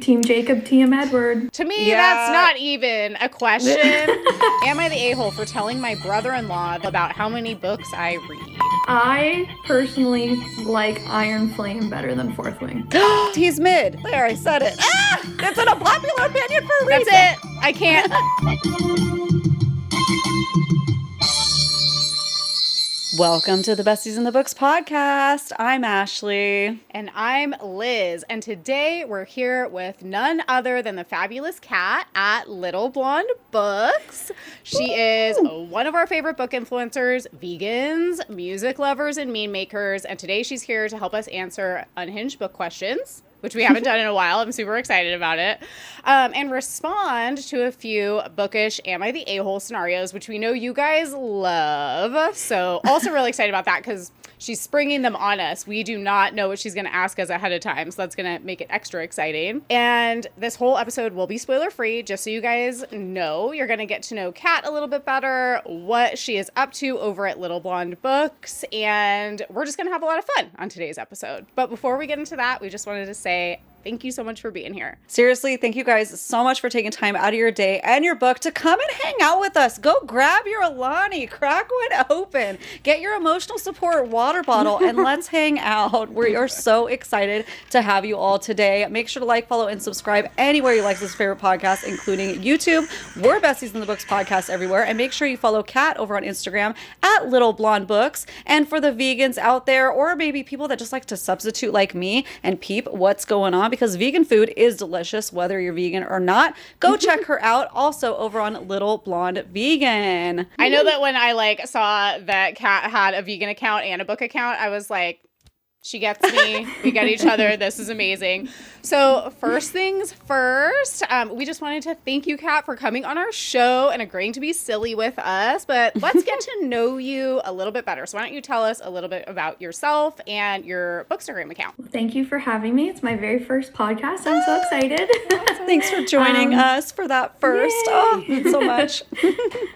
Team Jacob, Team Edward. To me, that's not even a question. Am I the a-hole for telling my brother-in-law about how many books I read? I personally like Iron Flame better than Fourth Wing. He's mid. There, I said it. It's an unpopular opinion for a reason. That's it. I can't. Welcome to the Besties in the Books podcast. I'm Ashley. And I'm Liz. And today we're here with none other than the fabulous Kat at Little Blonde Books. She is one of our favorite book influencers, vegans, music lovers, and meme makers. And today she's here to help us answer unhinged book questions, which we haven't done in a while. I'm super excited about it. And respond to a few bookish Am I the A-hole scenarios, which we know you guys love. So also really excited about that because she's springing them on us. We do not know what she's going to ask us ahead of time. So that's going to make it extra exciting. And this whole episode will be spoiler free, just so you guys know. You're going to get to know Kat a little bit better, what she is up to over at Little Blonde Books. And we're just going to have a lot of fun on today's episode. But before we get into that, we just wanted to say thank you so much for being here. Seriously, thank you guys so much for taking time out of your day and your book to come and hang out with us. Go grab your Alani, crack one open, get your emotional support water bottle, and let's hang out. We are so excited to have you all today. Make sure to like, follow, and subscribe anywhere you like this favorite podcast, including YouTube. We're Besties in the Books podcast everywhere. And make sure you follow Kat over on Instagram at Little Blonde Books. And for the vegans out there, or maybe people that just like to substitute like me and peep what's going on, because vegan food is delicious, whether you're vegan or not. Go check her out also over on Little Blonde Vegan. I know that when I saw that Kat had a vegan account and a book account, I was like, she gets me. We get each other. This is amazing. So first things first, we just wanted to thank you, Kat, for coming on our show and agreeing to be silly with us. But let's get to know you a little bit better. So why don't you tell us a little bit about yourself and your Bookstagram account? Well, thank you for having me. It's my very first podcast. I'm so excited. Thanks for joining us for that first. Yay. Oh, thanks so much.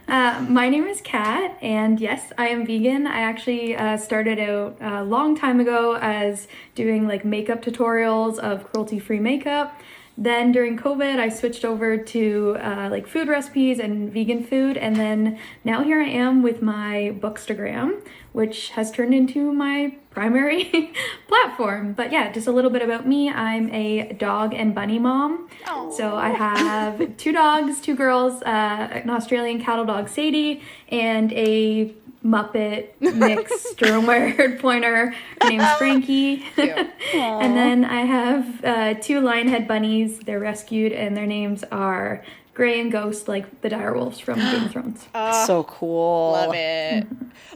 My name is Kat, and yes, I am vegan. I actually started out a long time ago as doing makeup tutorials of cruelty-free makeup. Then during COVID, I switched over to food recipes and vegan food. And then now here I am with my Bookstagram, which has turned into my primary platform. But yeah, just a little bit about me. I'm a dog and bunny mom. Aww. So I have 2 dogs, 2 girls, an Australian cattle dog, Sadie, and a Muppet mixed Sturm-Weyerd pointer. Her name's Frankie. And then I have 2 lionhead bunnies. They're rescued, and their names are Gray and Ghost, like the direwolves from Game of Thrones. So cool. Like it.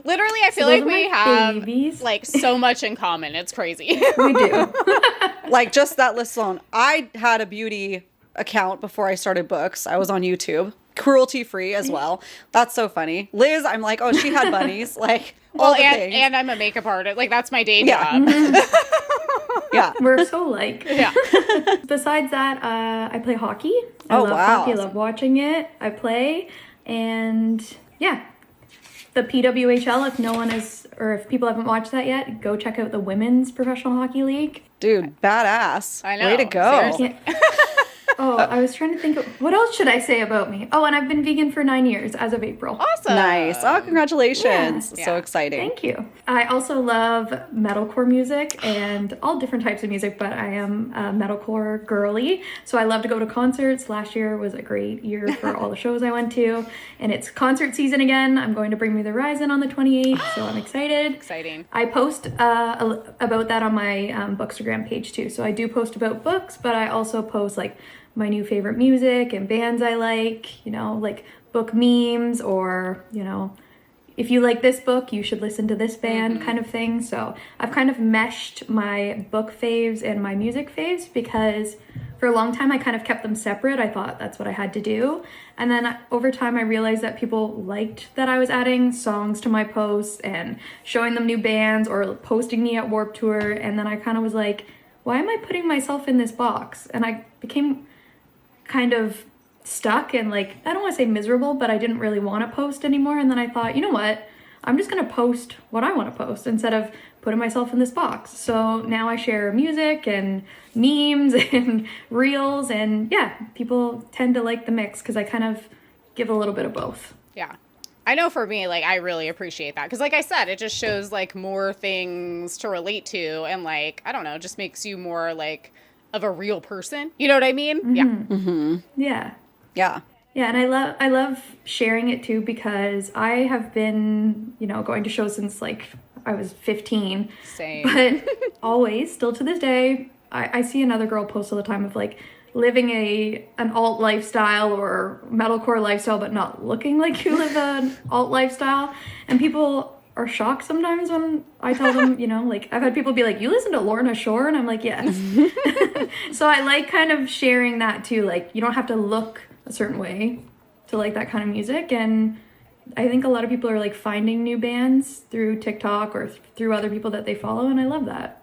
Literally, I feel like we have babies. so much in common. It's crazy. We do. Just that list alone. I had a beauty account before I started books. I was on YouTube. Cruelty free as well. That's so funny. Liz, I'm like, oh, she had bunnies. All the things. And I'm a makeup artist. That's my day job. Yeah. We're so like. Yeah. Besides that, I play hockey. I love hockey. I love watching it. I play. And yeah, the PWHL, if no one is, or if people haven't watched that yet, go check out the Women's Professional Hockey League. Dude, badass. I know. Way to go. Oh, I was trying to think of, what else should I say about me? Oh, and I've been vegan for 9 years as of April. Awesome. Nice. Oh, congratulations. Yeah. So exciting. Thank you. I also love metalcore music and all different types of music, but I am a metalcore girly. So I love to go to concerts. Last year was a great year for all the shows I went to. And it's concert season again. I'm going to Bring Me the Horizon on the 28th, so I'm excited. Exciting. I post about that on my Bookstagram page too. So I do post about books, but I also post my new favorite music and bands I like, book memes, or, if you like this book, you should listen to this band kind of thing. So I've kind of meshed my book faves and my music faves because for a long time I kind of kept them separate. I thought that's what I had to do. And then over time I realized that people liked that I was adding songs to my posts and showing them new bands or posting me at Warped Tour. And then I kind of was like, why am I putting myself in this box? And I became kind of stuck and I don't want to say miserable, but I didn't really want to post anymore. And then I thought, you know what? I'm just going to post what I want to post instead of putting myself in this box. So now I share music and memes and reels, and yeah, people tend to like the mix because I kind of give a little bit of both. Yeah. I know for me, like, I really appreciate that. Because, like I said, it just shows, like, more things to relate to. And, like, I don't know, just makes you more, like, of a real person. You know what I mean? Mm-hmm. Yeah. Mm-hmm. Yeah. Yeah. Yeah, and I love sharing it, too, because I have been, going to shows since, like, I was 15. Same. But always, still to this day, I see another girl post all the time of, like, living an alt lifestyle or metalcore lifestyle, but not looking like you live an alt lifestyle. And people are shocked sometimes when I tell them, like, I've had people be like, you listen to Lorna Shore? And I'm like, yes. So I like kind of sharing that too. Like, you don't have to look a certain way to like that kind of music. And I think a lot of people are like finding new bands through TikTok or through other people that they follow. And I love that.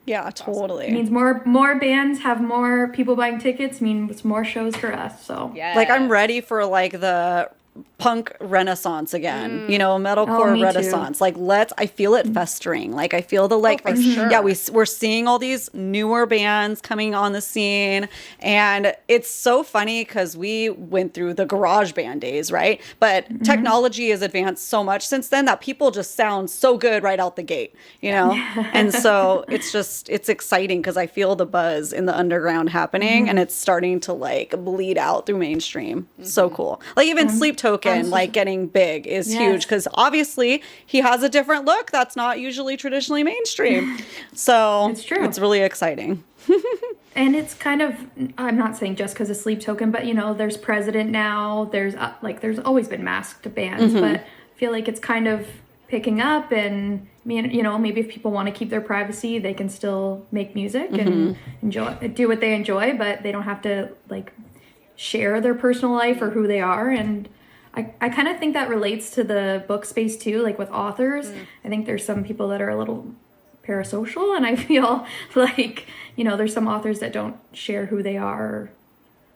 Yeah, totally. It means more bands have more people buying tickets, means more shows for us. So Yes. Like, I'm ready for like the punk renaissance again, metalcore renaissance. Too. Like, I feel it festering. Like, I feel the like, sure. Yeah, we're seeing all these newer bands coming on the scene, and it's so funny because we went through the garage band days, right? But technology has advanced so much since then that people just sound so good right out the gate, And so it's exciting because I feel the buzz in the underground happening, and it's starting to like bleed out through mainstream. So cool. Like even Sleep Token, like getting big is huge because obviously he has a different look that's not usually traditionally mainstream. So it's true. It's really exciting. And it's kind of, I'm not saying just because of Sleep Token, but there's President now. There's there's always been masked bands, but I feel like it's kind of picking up. And maybe if people want to keep their privacy, they can still make music and do what they enjoy, but they don't have to like share their personal life or who they are. And I kind of think that relates to the book space too, like with authors. I think there's some people that are a little parasocial, and I feel like, there's some authors that don't share who they are.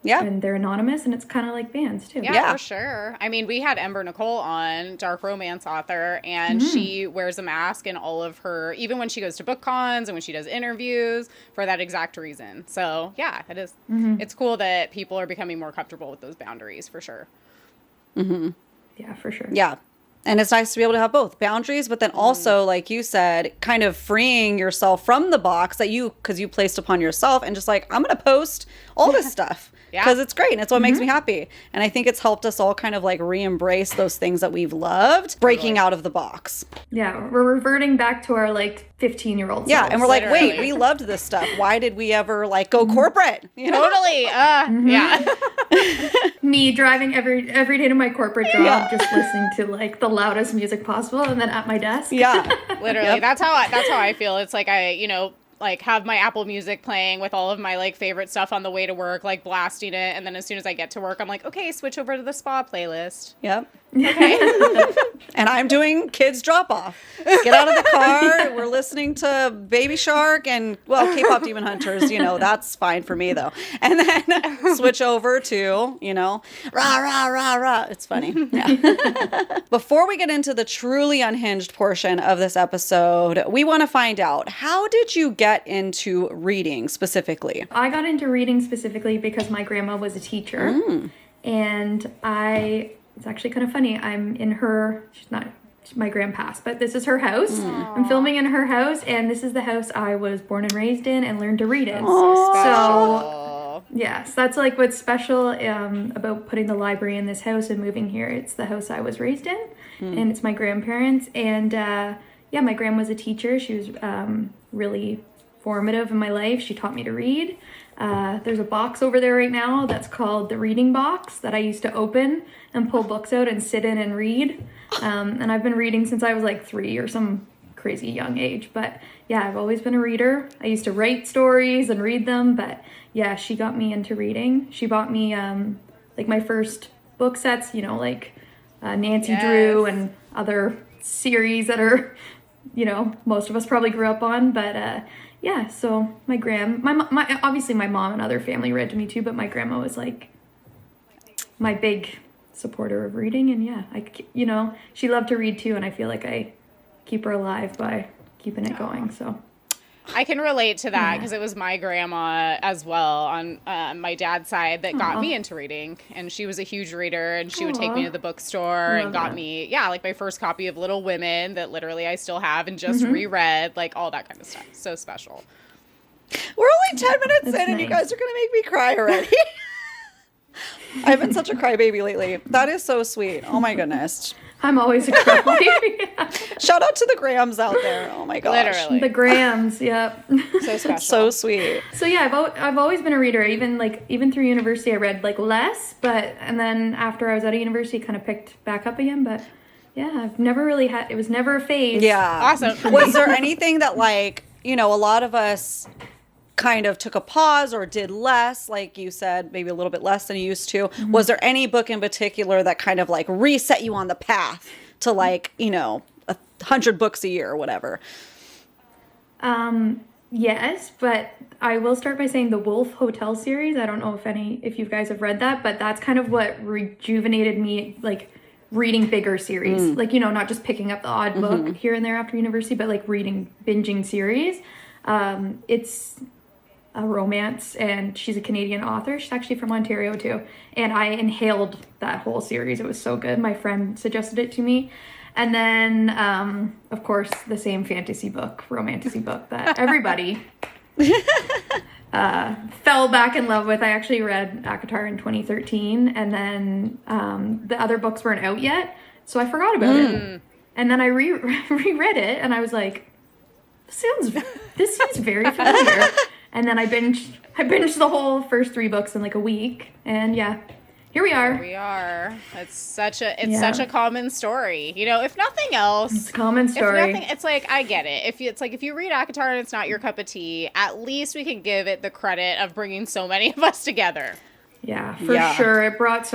Yeah. And they're anonymous, and it's kind of like bands too. Yeah, for sure. I mean, we had Ember Nicole on, dark romance author, and she wears a mask in all of her, even when she goes to book cons and when she does interviews, for that exact reason. So yeah, it is. It's cool that people are becoming more comfortable with those boundaries, for sure. Yeah, for sure. Yeah. And it's nice to be able to have both boundaries, but then also, like you said, kind of freeing yourself from the box because you placed upon yourself, and just like, I'm going to post all this stuff because it's great and it's what makes me happy. And I think it's helped us all kind of like re-embrace those things that we've loved, breaking out of the box. Yeah, we're reverting back to our like 15-year-old Yeah, selves. and we're like, wait, we loved this stuff. Why did we ever like go corporate? Totally. Yeah. Me driving every day to my corporate job, just listening to like the loudest music possible, and then at my desk. Yeah, literally. That's how I feel. It's like like have my Apple Music playing with all of my like favorite stuff on the way to work, like blasting it, and then as soon as I get to work, I'm like, okay, switch over to the spa playlist. Yep. Okay. And I'm doing kids drop off. Get out of the car. We're listening to Baby Shark and, well, K-pop Demon Hunters, that's fine for me though. And then switch over to, rah, rah, rah, rah. It's funny. Yeah. Before we get into the truly unhinged portion of this episode, we want to find out, how did you get into reading specifically? I got into reading specifically because my grandma was a teacher. And it's actually kind of funny. I'm in she's not my grandpa's, but this is her house. I'm filming in her house, and this is the house I was born and raised in and learned to read in. So yes, that's like what's special about putting the library in this house and moving here. It's the house I was raised in, and it's my grandparents. And my grandma was a teacher. She was really formative in my life. She taught me to read. There's a box over there right now that's called the reading box that I used to open and pull books out and sit in and read. And I've been reading since I was like 3 or some crazy young age. But yeah, I've always been a reader. I used to write stories and read them. But yeah, she got me into reading. She bought me like my first book sets, like Nancy Drew and other series that are, most of us probably grew up on. But yeah, so my obviously my mom and other family read to me too, but my grandma was like my big supporter of reading. And yeah, she loved to read too. And I feel like I keep her alive by keeping it going. So I can relate to that because it was my grandma as well on my dad's side that got me into reading. And she was a huge reader, and she would take me to the bookstore and got me, like my first copy of Little Women that literally I still have and just reread, like all that kind of stuff. So special. We're only 10 minutes in and you guys are going to make me cry already. I've been such a crybaby lately. That is so sweet. Oh my goodness. I'm always a crybaby. Shout out to the Grahams out there. Oh my gosh. Literally. The Grahams, yep. So special. So sweet. So yeah, I've always been a reader. Even through university, I read like less, and then after I was out of university, kind of picked back up again. But yeah, I've never really it was never a phase. Yeah. Awesome. Was there anything that a lot of us kind of took a pause or did less, like you said, maybe a little bit less than you used to? Was there any book in particular that kind of like reset you on the path to 100 books a year or whatever? Yes, but I will start by saying the Wolf Hotel series. I don't know if you guys have read that, but that's kind of what rejuvenated me, like reading bigger series, not just picking up the odd book here and there after university, but like binging series. It's a romance, and she's a Canadian author. She's actually from Ontario too. And I inhaled that whole series. It was so good. My friend suggested it to me. And then, of course, the same romantasy book that everybody fell back in love with. I actually read ACOTAR in 2013, and then the other books weren't out yet, so I forgot about it. And then I reread it, and I was like, this seems very familiar. And then I binged the whole first 3 books in like a week, and yeah, here we are. Here we are. It's such a common story. If nothing else, it's a common story. It's like, I get it. If you read ACOTAR and it's not your cup of tea, at least we can give it the credit of bringing so many of us together. Yeah, for sure. It brought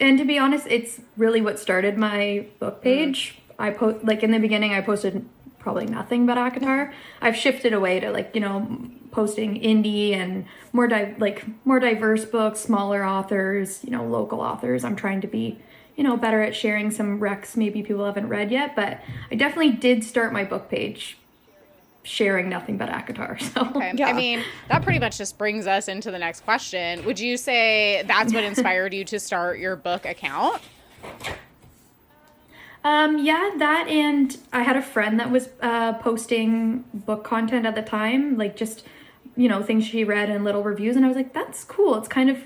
and to be honest, it's really what started my book page. I in the beginning, I posted probably nothing but ACOTAR. I've shifted away to posting indie and more diverse books, smaller authors, local authors. I'm trying to be, better at sharing some recs maybe people haven't read yet, but I definitely did start my book page sharing nothing but ACOTAR. So okay. Yeah. I mean, that pretty much just brings us into the next question. Would you say that's what inspired you to start your book account? Yeah, that, and I had a friend that was posting book content at the time, like just, things she read and little reviews, and I was like, that's cool. It's kind of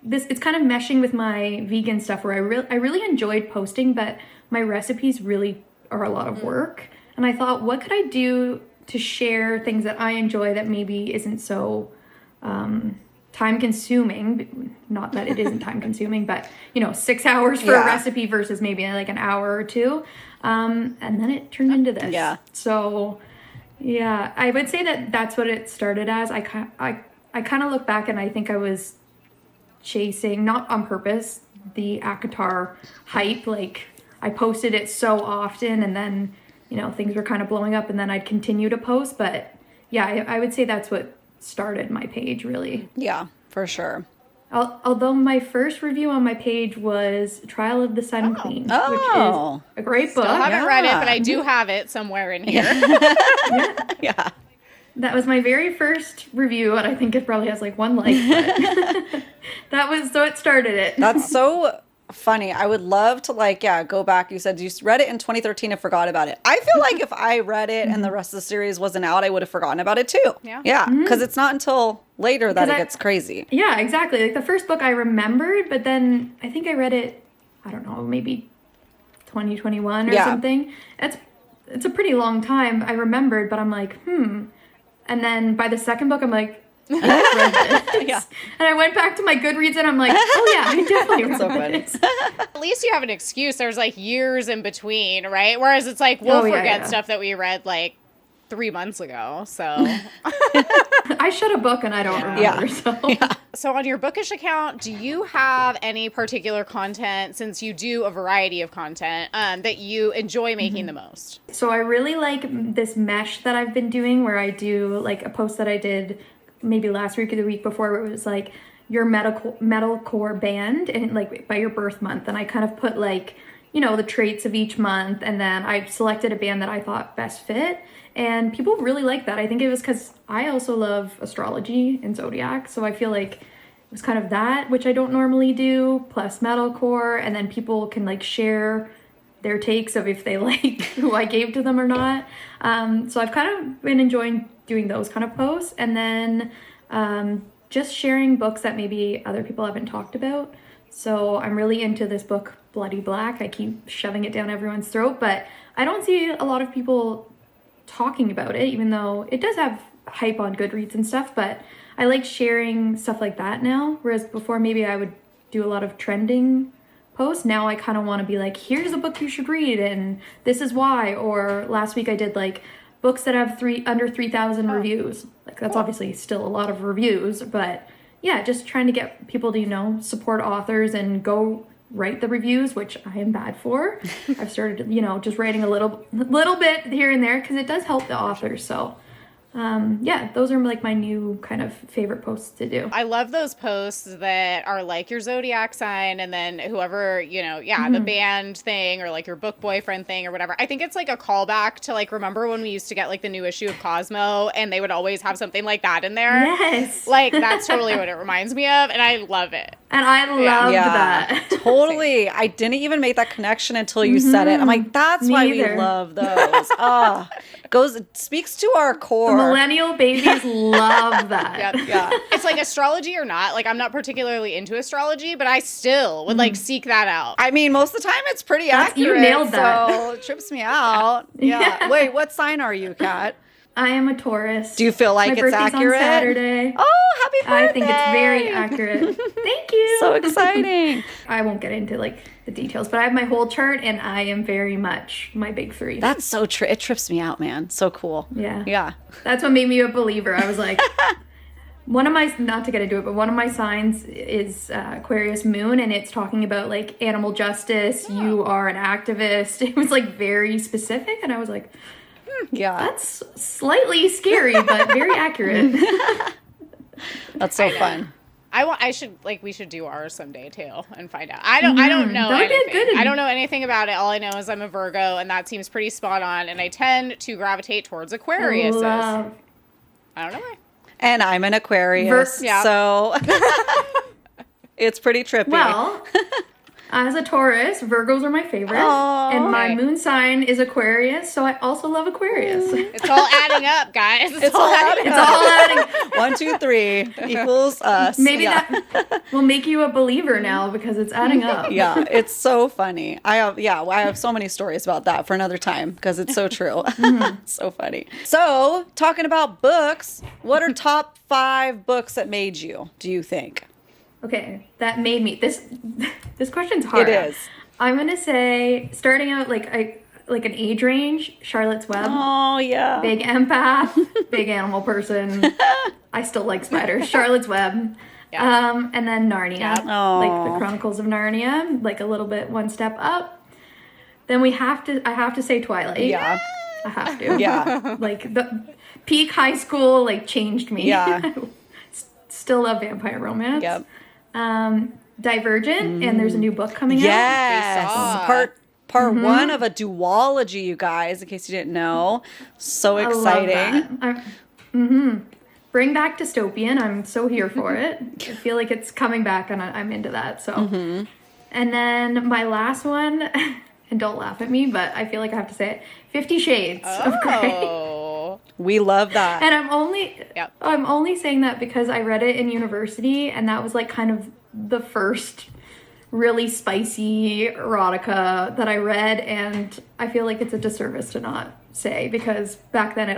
meshing with my vegan stuff where I really enjoyed posting, but my recipes really are a lot of work. And I thought, what could I do to share things that I enjoy that maybe isn't so time consuming? Not that it isn't time consuming, but 6 hours for a recipe versus maybe like an hour or 2. And then it turned into this. Yeah. So yeah, I would say that's what it started as. I kind of look back and I think I was chasing, not on purpose, the ACOTAR hype. Like I posted it so often, and then things were kind of blowing up, and then I'd continue to post. But yeah, I would say that's what started my page, really. Yeah, for sure. Although my first review on my page was Trial of the Sun Queen, which is a great book. Still haven't read it, but I do have it somewhere in here. Yeah. That was my very first review, and I think it probably has like 1 like. But so it started it. That's so funny. I would love to go back. You said you read it in 2013 and forgot about it. I feel like if I read it and the rest of the series wasn't out, I would have forgotten about it too. Yeah. Because it's not until later that it gets crazy. Yeah, exactly. Like the first book I remembered, but then I think I read it, I don't know, maybe 2021 or something. It's a pretty long time. I remembered, but I'm like, And then by the second book, I'm like, I read this. And I went back to my Goodreads and I'm like, oh yeah, I definitely read this. At least you have an excuse. There's like years in between, right? Whereas it's like, we'll forget stuff that we read like 3 months ago. So I shut a book and I don't remember. So on your Bookish account, do you have any particular content, since you do a variety of content, that you enjoy making the most? So I really like this mesh that I've been doing, where I do like a post that I did maybe last week or the week before, where it was like, your metalcore band and like by your birth month. And I kind of put like, you know, the traits of each month. And then I selected a band that I thought best fit. And people really liked that. I think it was because I also love astrology and zodiac. So I feel like it was kind of that, which I don't normally do, plus metalcore. And then people can like share their takes of if they like who I gave to them or not. So I've kind of been enjoying doing those kind of posts. And then just sharing books that maybe other people haven't talked about. So I'm really into this book, Bloody Black. I keep shoving it down everyone's throat, but I don't see a lot of people talking about it, even though it does have hype on Goodreads and stuff, but I like sharing stuff like that now, whereas before maybe I would do a lot of trending posts. Now I kind of want to be like, here's a book you should read and this is why. Or last week I did like books that have under 3,000 reviews. Like that's obviously still a lot of reviews, but yeah, just trying to get people to, you know, support authors and go write the reviews, which I am bad for. I've started, you know, just writing a little bit here and there because it does help the authors. So yeah, those are like my new kind of favorite posts to do. I love those posts that are like your zodiac sign and then whoever, you know, the band thing or like your book boyfriend thing or whatever. I think it's like a callback to like, remember when we used to get like the new issue of Cosmo and they would always have something like that in there? Yes. Like that's totally what it reminds me of and I love it. And I loved that. Totally. I didn't even make that connection until you said it. I'm like, that's why we love those. It speaks to our core. The millennial babies love that. Yep. Yeah. It's like astrology or not. Like I'm not particularly into astrology, but I still would like seek that out. I mean, most of the time it's pretty accurate. You nailed that. So it trips me out. Yeah. Wait, what sign are you, Kat? I am a Taurus. Do you feel like My it's birthday's accurate? On Saturday. Oh, happy birthday! I think it's very accurate. Thank you. So exciting. I won't get into like the details, but I have my whole chart and I am very much my big three. That's so it trips me out, man. So cool. Yeah. Yeah. That's what made me a believer. I was like, one of my, not to get into it, but one of my signs is Aquarius moon, and it's talking about like animal justice. Oh. You are an activist. It was like very specific, and I was like, yeah, that's slightly scary, but very accurate. That's so fun. We should do ours someday too and find out. I don't know anything. I don't know anything about it. All I know is I'm a Virgo and that seems pretty spot on. And I tend to gravitate towards Aquarius. I don't know why. And I'm an Aquarius. So it's pretty trippy. Well, as a Taurus, Virgos are my favorite. And my moon sign is Aquarius, so I also love Aquarius. It's all adding up, guys. It's all adding up. It's all adding. 1, 2, 3 equals us. Maybe that will make you a believer now because it's adding up. Yeah, it's so funny. I have so many stories about that for another time because it's so true. So funny. So, talking about books, what are top 5 books that made you, do you think? Okay, that made me this question's hard. It is. I'm gonna say starting out like an age range, Charlotte's Web. Oh yeah. Big empath, big animal person. I still like spiders. Charlotte's Web. Yeah. And then Narnia. Yep. Like the Chronicles of Narnia, like a little bit one step up. Then I have to say Twilight. Yeah. I have to. Yeah. Like the peak high school like changed me. Yeah. Still love vampire romance. Yep. Divergent, and there's a new book coming out. Yes, part 1 of a duology, you guys. In case you didn't know, so exciting. I love that. Bring back dystopian. I'm so here for it. I feel like it's coming back, and I'm into that. So, and then my last one, and don't laugh at me, but I feel like I have to say it: 50 Shades of Grey. We love that. And I'm only saying that because I read it in university, and that was like kind of the first really spicy erotica that I read, and I feel like it's a disservice to not say because back then it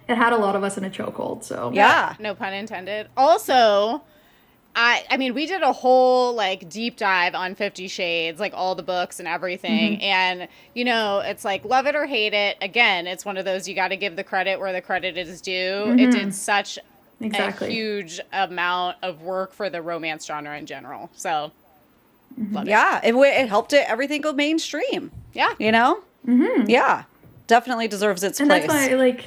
had a lot of us in a chokehold. So yeah, no pun intended. Also, I mean, we did a whole like deep dive on 50 Shades, like all the books and everything. And, you know, it's like love it or hate it. Again, it's one of those you got to give the credit where the credit is due. It did such a huge amount of work for the romance genre in general. So, love it. Yeah, it helped everything go mainstream. Yeah. You know? Yeah. Definitely deserves its place. And that's why, like,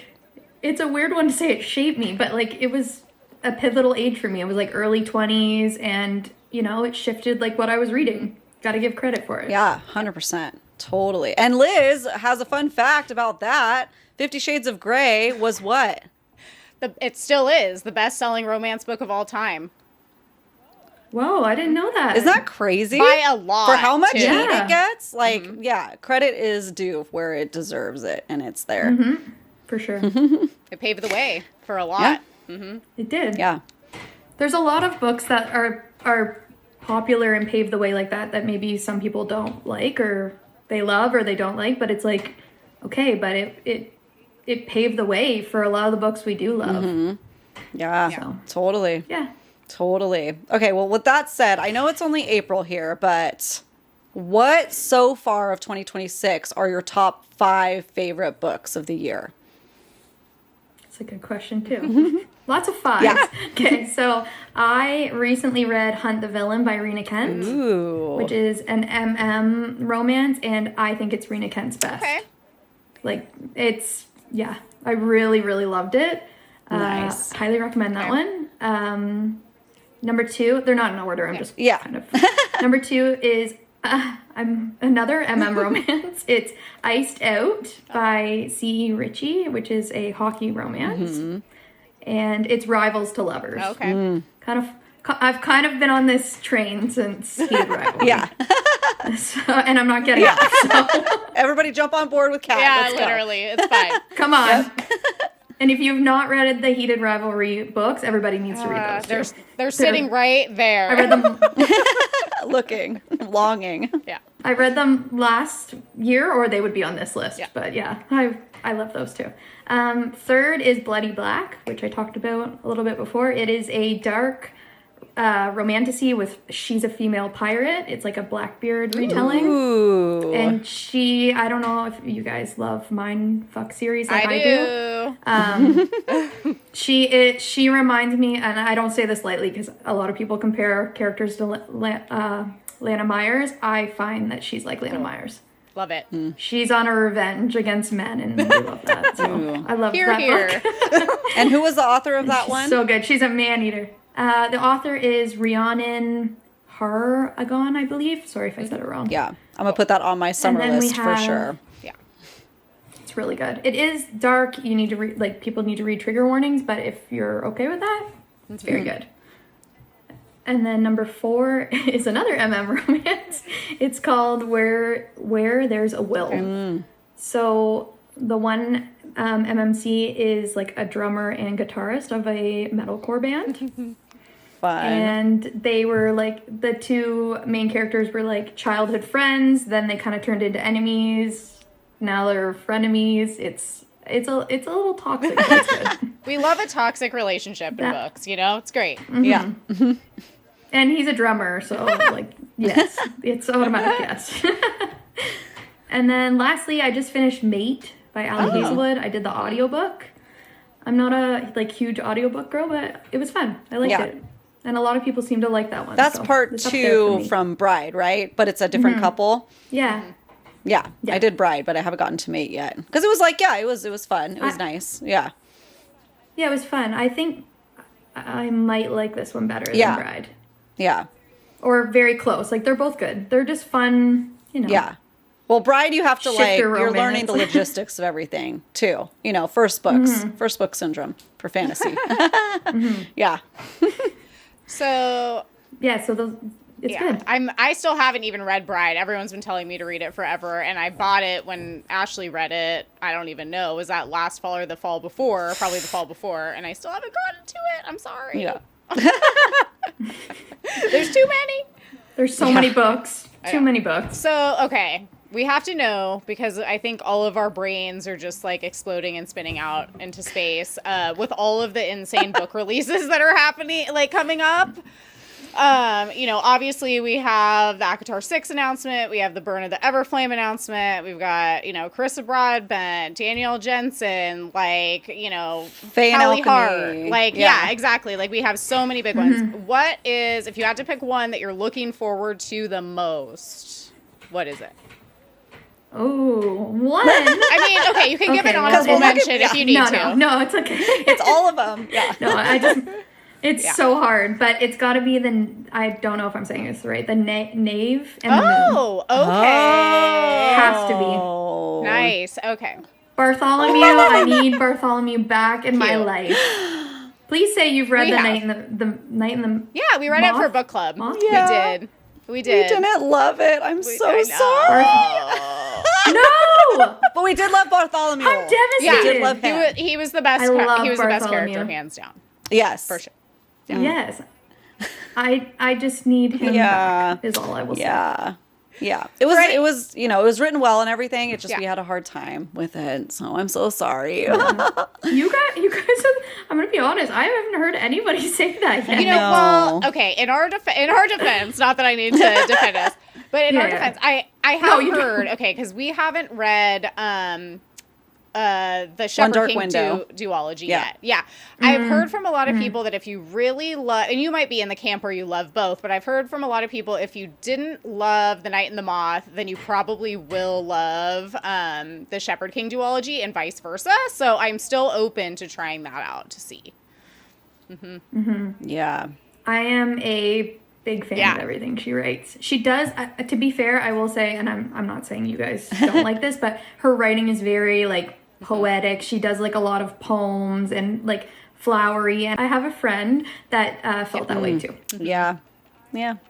it's a weird one to say it shaped me, but like it was a pivotal age for me. It was like early 20s, and you know, it shifted like what I was reading. Got to give credit for it. Yeah, 100%. Totally. And Liz has a fun fact about that. 50 Shades of Grey was what? It still is the best-selling romance book of all time. Whoa, I didn't know that. Isn't that crazy? By a lot. For how much too. heat Yeah. it gets? Like, yeah, credit is due where it deserves it, and it's there. For sure. It paved the way for a lot. It did. Yeah. There's a lot of books that are popular and pave the way like that maybe some people don't like, or they love, or they don't like, but it's like, okay, but it paved the way for a lot of the books we do love. Yeah, So. totally. Yeah. Totally. Okay, well, with that said, I know it's only April here, but what so far of 2026 are your top 5 favorite books of the year? That's a good question too. Lots of fives. Yeah. Okay, so I recently read Hunt the Villain by Rena Kent, Ooh. which is an romance, and I think it's Rena Kent's best. Okay. Like, I really, really loved it. Nice. Highly recommend that one. Number 2, they're not in order, I'm just kind of. Number 2 is another romance. It's Iced Out by C.E. Ritchie, which is a hockey romance. And it's rivals to lovers. Okay. I've kind of been on this train since Heated Rivalry. Yeah. And I'm not getting off. So Everybody jump on board with Kat. Yeah, Let's go. literally. It's fine. come on. And if you've not read the Heated Rivalry books, everybody needs to read those. They're sitting right there. I read them. Looking, longing. Yeah. I read them last year, or they would be on this list. Yeah. But yeah, I love those too. Third is Bloody Black, which I talked about a little bit before. It is a dark romantasy with she's a female pirate. It's like a Blackbeard retelling. Ooh. And I don't know if you guys love Mindfuck series like I do. She reminds me, and I don't say this lightly because a lot of people compare characters to Lana Myers. I find that she's like Lana Myers. Love it. She's on a revenge against men, and I love that. So I love Here, that here. book. And who was the author of that She's one? so good. She's a man-eater. The author is Rhiannon Haragon, I believe. Sorry if I said it wrong. Yeah, I'm going to put that on my summer then we list for have- sure. Yeah. It's really good. It is dark. You need to people need to read trigger warnings, but if you're okay with that, it's very good. And then number 4 is another romance. It's called Where There's a Will. So the one MMC is like a drummer and guitarist of a metalcore band. Fun. And they were like, the 2 main characters were like childhood friends, then they kind of turned into enemies. Now they're frenemies. It's a little toxic, but it's good. We love a toxic relationship in books, you know? It's great. Yeah. And he's a drummer, so like, yes, it's automatic yes. And then lastly, I just finished Mate by Ali Hazelwood. I did the audiobook. I'm not a huge audiobook girl, but it was fun. I liked it. And a lot of people seem to like that one. That's so part it's up there for 2 me. from Bride, right? But it's a different couple. Yeah. Yeah, I did Bride, but I haven't gotten to Mate yet. Because it was like, it was fun. It was nice. Yeah. Yeah, it was fun. I think I might like this one better than Bride. Yeah. Or very close. Like, they're both good. They're just fun, you know. Yeah. Well, Bride, you have to Shifter you're romance. learning the logistics of everything too. You know, first book syndrome for fantasy. Yeah. So Yeah, so it's good. I still haven't even read Bride. Everyone's been telling me to read it forever, and I bought it when Ashley read it. I don't even know. Was that last fall or the fall before? Probably the fall before, and I still haven't gotten to it. I'm sorry. Yeah. There's too many. There's so many books. Too many books. So, okay. We have to know, because I think all of our brains are just like exploding and spinning out into space with all of the insane book releases that are happening, like coming up. Obviously we have the ACOTAR 6 announcement. We have the Burn of the Everflame announcement. We've got, Carissa Broadbent, Danielle Jensen, Faye Hallie and Hart. Alchemy. Yeah, exactly. Like, we have so many big ones. What is, if you had to pick one that you're looking forward to the most, what is it? Oh, one. I mean, okay, you can give Okay, an well, honorable we'll mention if you need to. No, it's okay. It's all of them. Yeah. No, It's so hard, but it's got to be I don't know if I'm saying this right, the knave and the moon. Oh, okay. Has to be. Nice. Okay. Bartholomew, I need Bartholomew back in my life. Please say you've read the Night in the Yeah, we read it for book club. Yeah. We did. We didn't love it. I'm so sorry. No! But we did love Bartholomew. I'm devastated. Yeah, we did love him. He was the best. I love He was the best Bartholomew. character, hands down. Yes. For sure. Yeah. Yes. I just need him back, is all I will say. Yeah. It was it was written well and everything. It just we had a hard time with it. So I'm so sorry. You guys I'm gonna be honest, I haven't heard anybody say that yet. Well, okay, in our defense, not that I need to defend us, but in our defense, I have heard, because we haven't read the Shepherd King duology yet. Yeah. I've heard from a lot of people that if you really love, and you might be in the camp where you love both, but I've heard from a lot of people, if you didn't love The Knight and the Moth, then you probably will love the Shepherd King duology and vice versa. So I'm still open to trying that out to see. Yeah. I am a big fan of everything she writes. She does, to be fair, I will say, and I'm not saying you guys don't like this, but her writing is very like poetic. She does like a lot of poems and like flowery. And I have a friend that felt that way too. Yeah.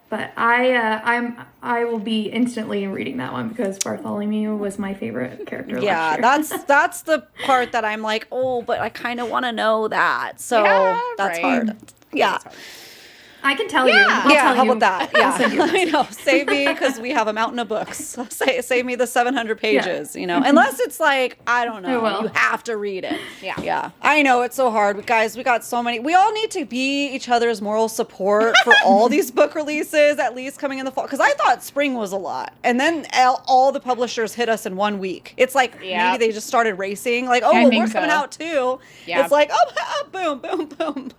But I will be instantly reading that one because Bartholomew was my favorite character last year. that's the part that I'm like, but I kind of want to know that. So that's hard. Yeah. That's hard. I can tell you. How about that? Yeah, I know. Save me because we have a mountain of books. Save me the 700 pages. Unless it's like I don't know, you have to read it. Yeah. I know it's so hard, guys. We got so many. We all need to be each other's moral support for all these book releases, at least coming in the fall. Because I thought spring was a lot, and then all the publishers hit us in 1 week. It's like maybe they just started racing. Like, we're coming out too. Yeah. It's like boom, boom, boom.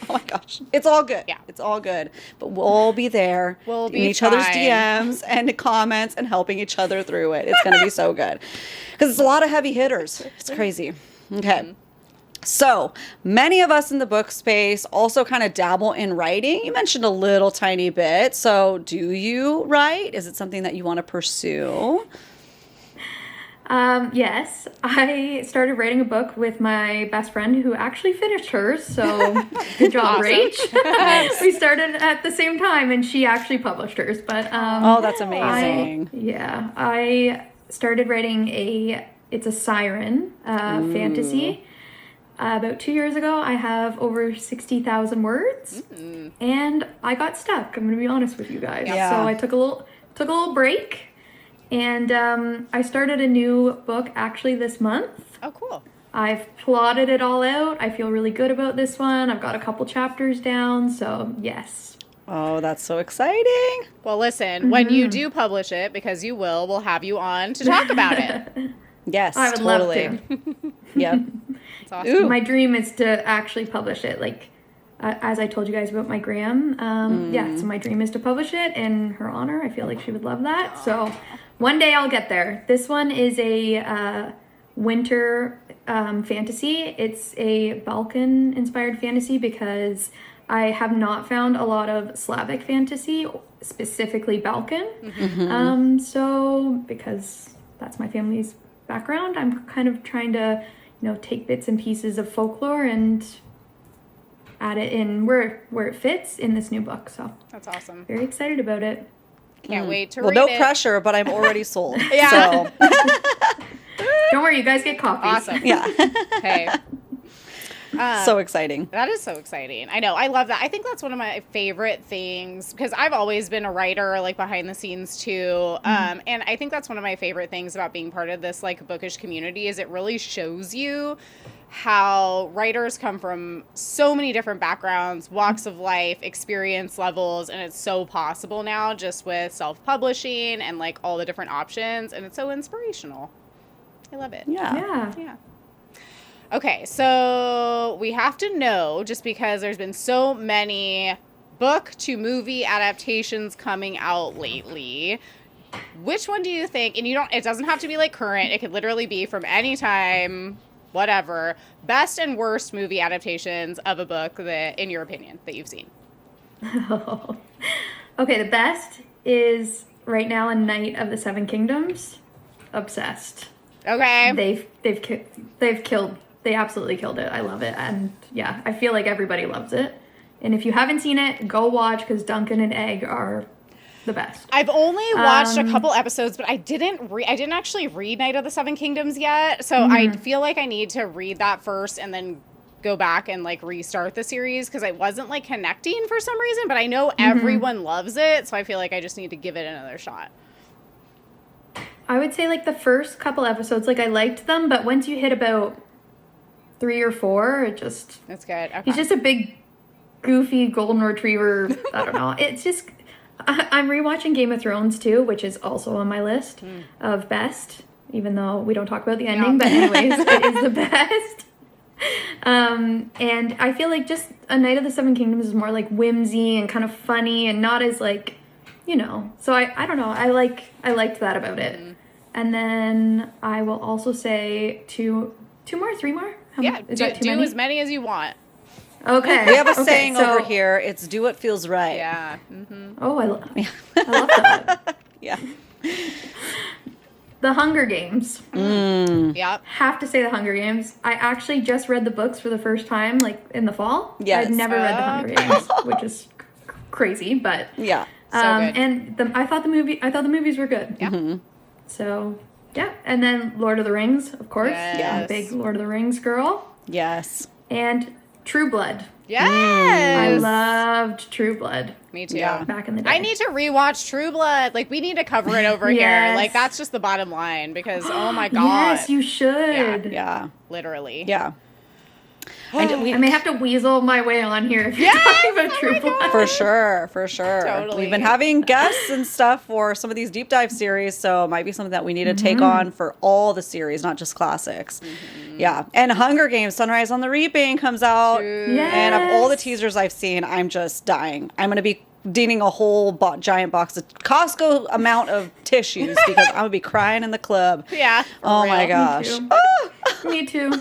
Oh my gosh, it's all good. Yeah, it's all good, but we'll be there in each other's DMs and comments and helping each other through it. It's going to be so good because it's a lot of heavy hitters. It's crazy. Okay. So many of us in the book space also kind of dabble in writing. You mentioned a little tiny bit. So do you write? Is it something that you want to pursue? Yes, I started writing a book with my best friend who actually finished hers. So good job, Rach. We started at the same time and she actually published hers. But that's amazing. I started writing it's a siren fantasy. About 2 years ago. I have over 60,000 words, and I got stuck. I'm going to be honest with you guys. So I took a little break. And I started a new book actually this month. Oh, cool. I've plotted it all out. I feel really good about this one. I've got a couple chapters down, so yes. Oh, that's so exciting. Well, listen, when you do publish it, because you will, we'll have you on to talk about it. Yes, I would love to. Yep. That's awesome. My dream is to actually publish it, like as I told you guys about my gram. So my dream is to publish it in her honor. I feel like she would love that. So one day I'll get there. This one is a winter fantasy. It's a Balkan-inspired fantasy because I have not found a lot of Slavic fantasy, specifically Balkan. So because that's my family's background, I'm kind of trying to, take bits and pieces of folklore and add it in where it fits in this new book. So that's awesome. Very excited about it. Can't wait to read it. Well, no pressure, but I'm already sold. So. Don't worry, you guys get copies. Awesome. Yeah. Hey. So exciting. That is so exciting. I know. I love that. I think that's one of my favorite things because I've always been a writer, like behind the scenes too. And I think that's one of my favorite things about being part of this like bookish community is it really shows you how writers come from so many different backgrounds, walks of life, experience levels, and it's so possible now just with self-publishing and like all the different options, and it's so inspirational. I love it. Yeah. Okay, so we have to know, just because there's been so many book to movie adaptations coming out lately, which one do you think, and it doesn't have to be like current, it could literally be from any time whatever. Best and worst movie adaptations of a book that, in your opinion, that you've seen. Okay, the best is right now A Knight of the Seven Kingdoms. Obsessed. Okay. They absolutely killed it. I love it. And yeah, I feel like everybody loves it. And if you haven't seen it, go watch, because Duncan and Egg are the best. I've only watched a couple episodes, but I didn't actually read Knight of the Seven Kingdoms yet. So I feel like I need to read that first and then go back and like restart the series, because I wasn't like connecting for some reason, but I know everyone loves it. So I feel like I just need to give it another shot. I would say like the first couple episodes, like I liked them, but once you hit about 3 or 4, it just... That's good. Okay. He's just a big, goofy golden retriever. I don't know. It's just... I'm rewatching Game of Thrones too, which is also on my list of best, even though we don't talk about the ending, but anyways, it is the best. And I feel like just A Knight of the Seven Kingdoms is more like whimsy and kind of funny and not as like, you know. So I don't know. I liked that about it. And then I will also say two more, 3 more. Is that too do many? as many as you want. Okay. We have a saying over here. It's do what feels right. Yeah. Oh, I love that. Yeah. The Hunger Games. Yep. Have to say The Hunger Games. I actually just read the books for the first time, like in the fall. Yes. I've never read The Hunger Games, which is crazy, but Yeah. So good. and I thought the movies were good. Yeah. So yeah, and then Lord of the Rings, of course. Yes. Yeah, I'm a big Lord of the Rings girl. Yes. And True Blood. Yes. I loved True Blood. Me too. Yeah. Back in the day. I need to rewatch True Blood. Like, we need to cover it over here. Yes. Like, that's just the bottom line, because oh my god. Yes, you should. Yeah. Literally. Yeah. I may have to weasel my way on here if you're talking about True Blood. For sure. Totally. We've been having guests and stuff for some of these deep dive series, so it might be something that we need to take on for all the series, not just classics. Yeah. And Hunger Games, Sunrise on the Reaping comes out. Yes. And of all the teasers I've seen, I'm just dying. I'm going to be needing a whole giant box of Costco amount of tissues because I'm going to be crying in the club. Yeah. Oh my real. gosh. Me too.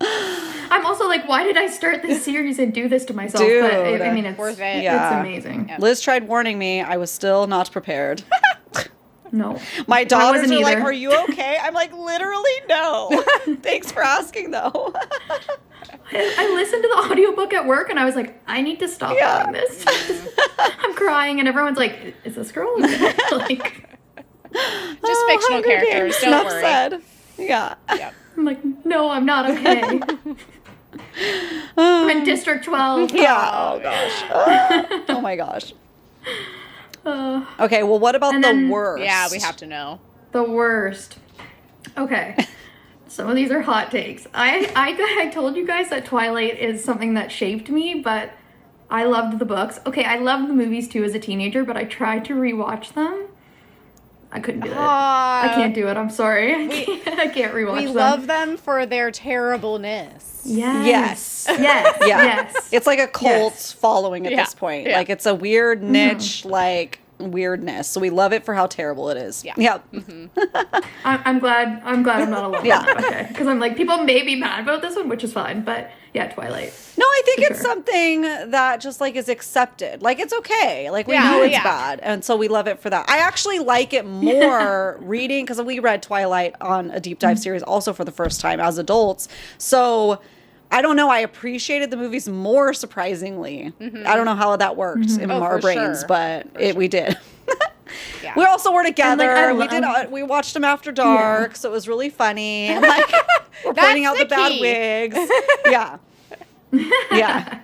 I'm also like, why did I start this series and do this to myself? Dude. But I mean, it's Worth it. Yeah. It's amazing. Yeah. Liz tried warning me. I was still not prepared. No. My daughters wasn't are like, either. are you okay? I'm like, literally, no. Thanks for asking, though. I listened to the audiobook at work and I was like, I need to stop doing this. I'm crying and everyone's like, is this girl okay? Like, Just fictional Hunger characters. Games, Don't enough worry. said. Yeah. Yep. I'm like, no, I'm not okay. I'm in District 12. Yeah. Oh, gosh. Oh, my gosh. Uh, Okay, well, what about And the then- worst? Yeah, we have to know. the worst. Okay. Some of these are hot takes. I told you guys that Twilight is something that shaped me, but I loved the books. Okay, I loved the movies too as a teenager, but I tried to rewatch them. I couldn't do it. I can't do it. I'm sorry. I can't rewatch We them. love them for their terribleness. Yes. Yes. Yes. Yeah. Yes. It's like a cult Yes. following at Yeah. this point. Yeah. Like, it's a weird niche, like, weirdness. So we love it for how terrible it is. Yeah. Yeah. I'm glad I'm not alone. Yeah. Okay. Because I'm like, people may be mad about this one, which is fine. But yeah, Twilight. No, I think For it's sure. something that just like is accepted. Like it's okay. Like we Yeah, know it's yeah. bad, and so we love it for that. I actually like it more reading because we read Twilight on a deep dive series also for the first time as adults. So I don't know. I appreciated the movies more surprisingly. I don't know how that worked in Oh, our for brains, sure. but we did. Yeah. We also were together. I we did. love- We watched them after dark, so it was really funny. And like we're pointing out That's the the bad key. wigs. Yeah, yeah.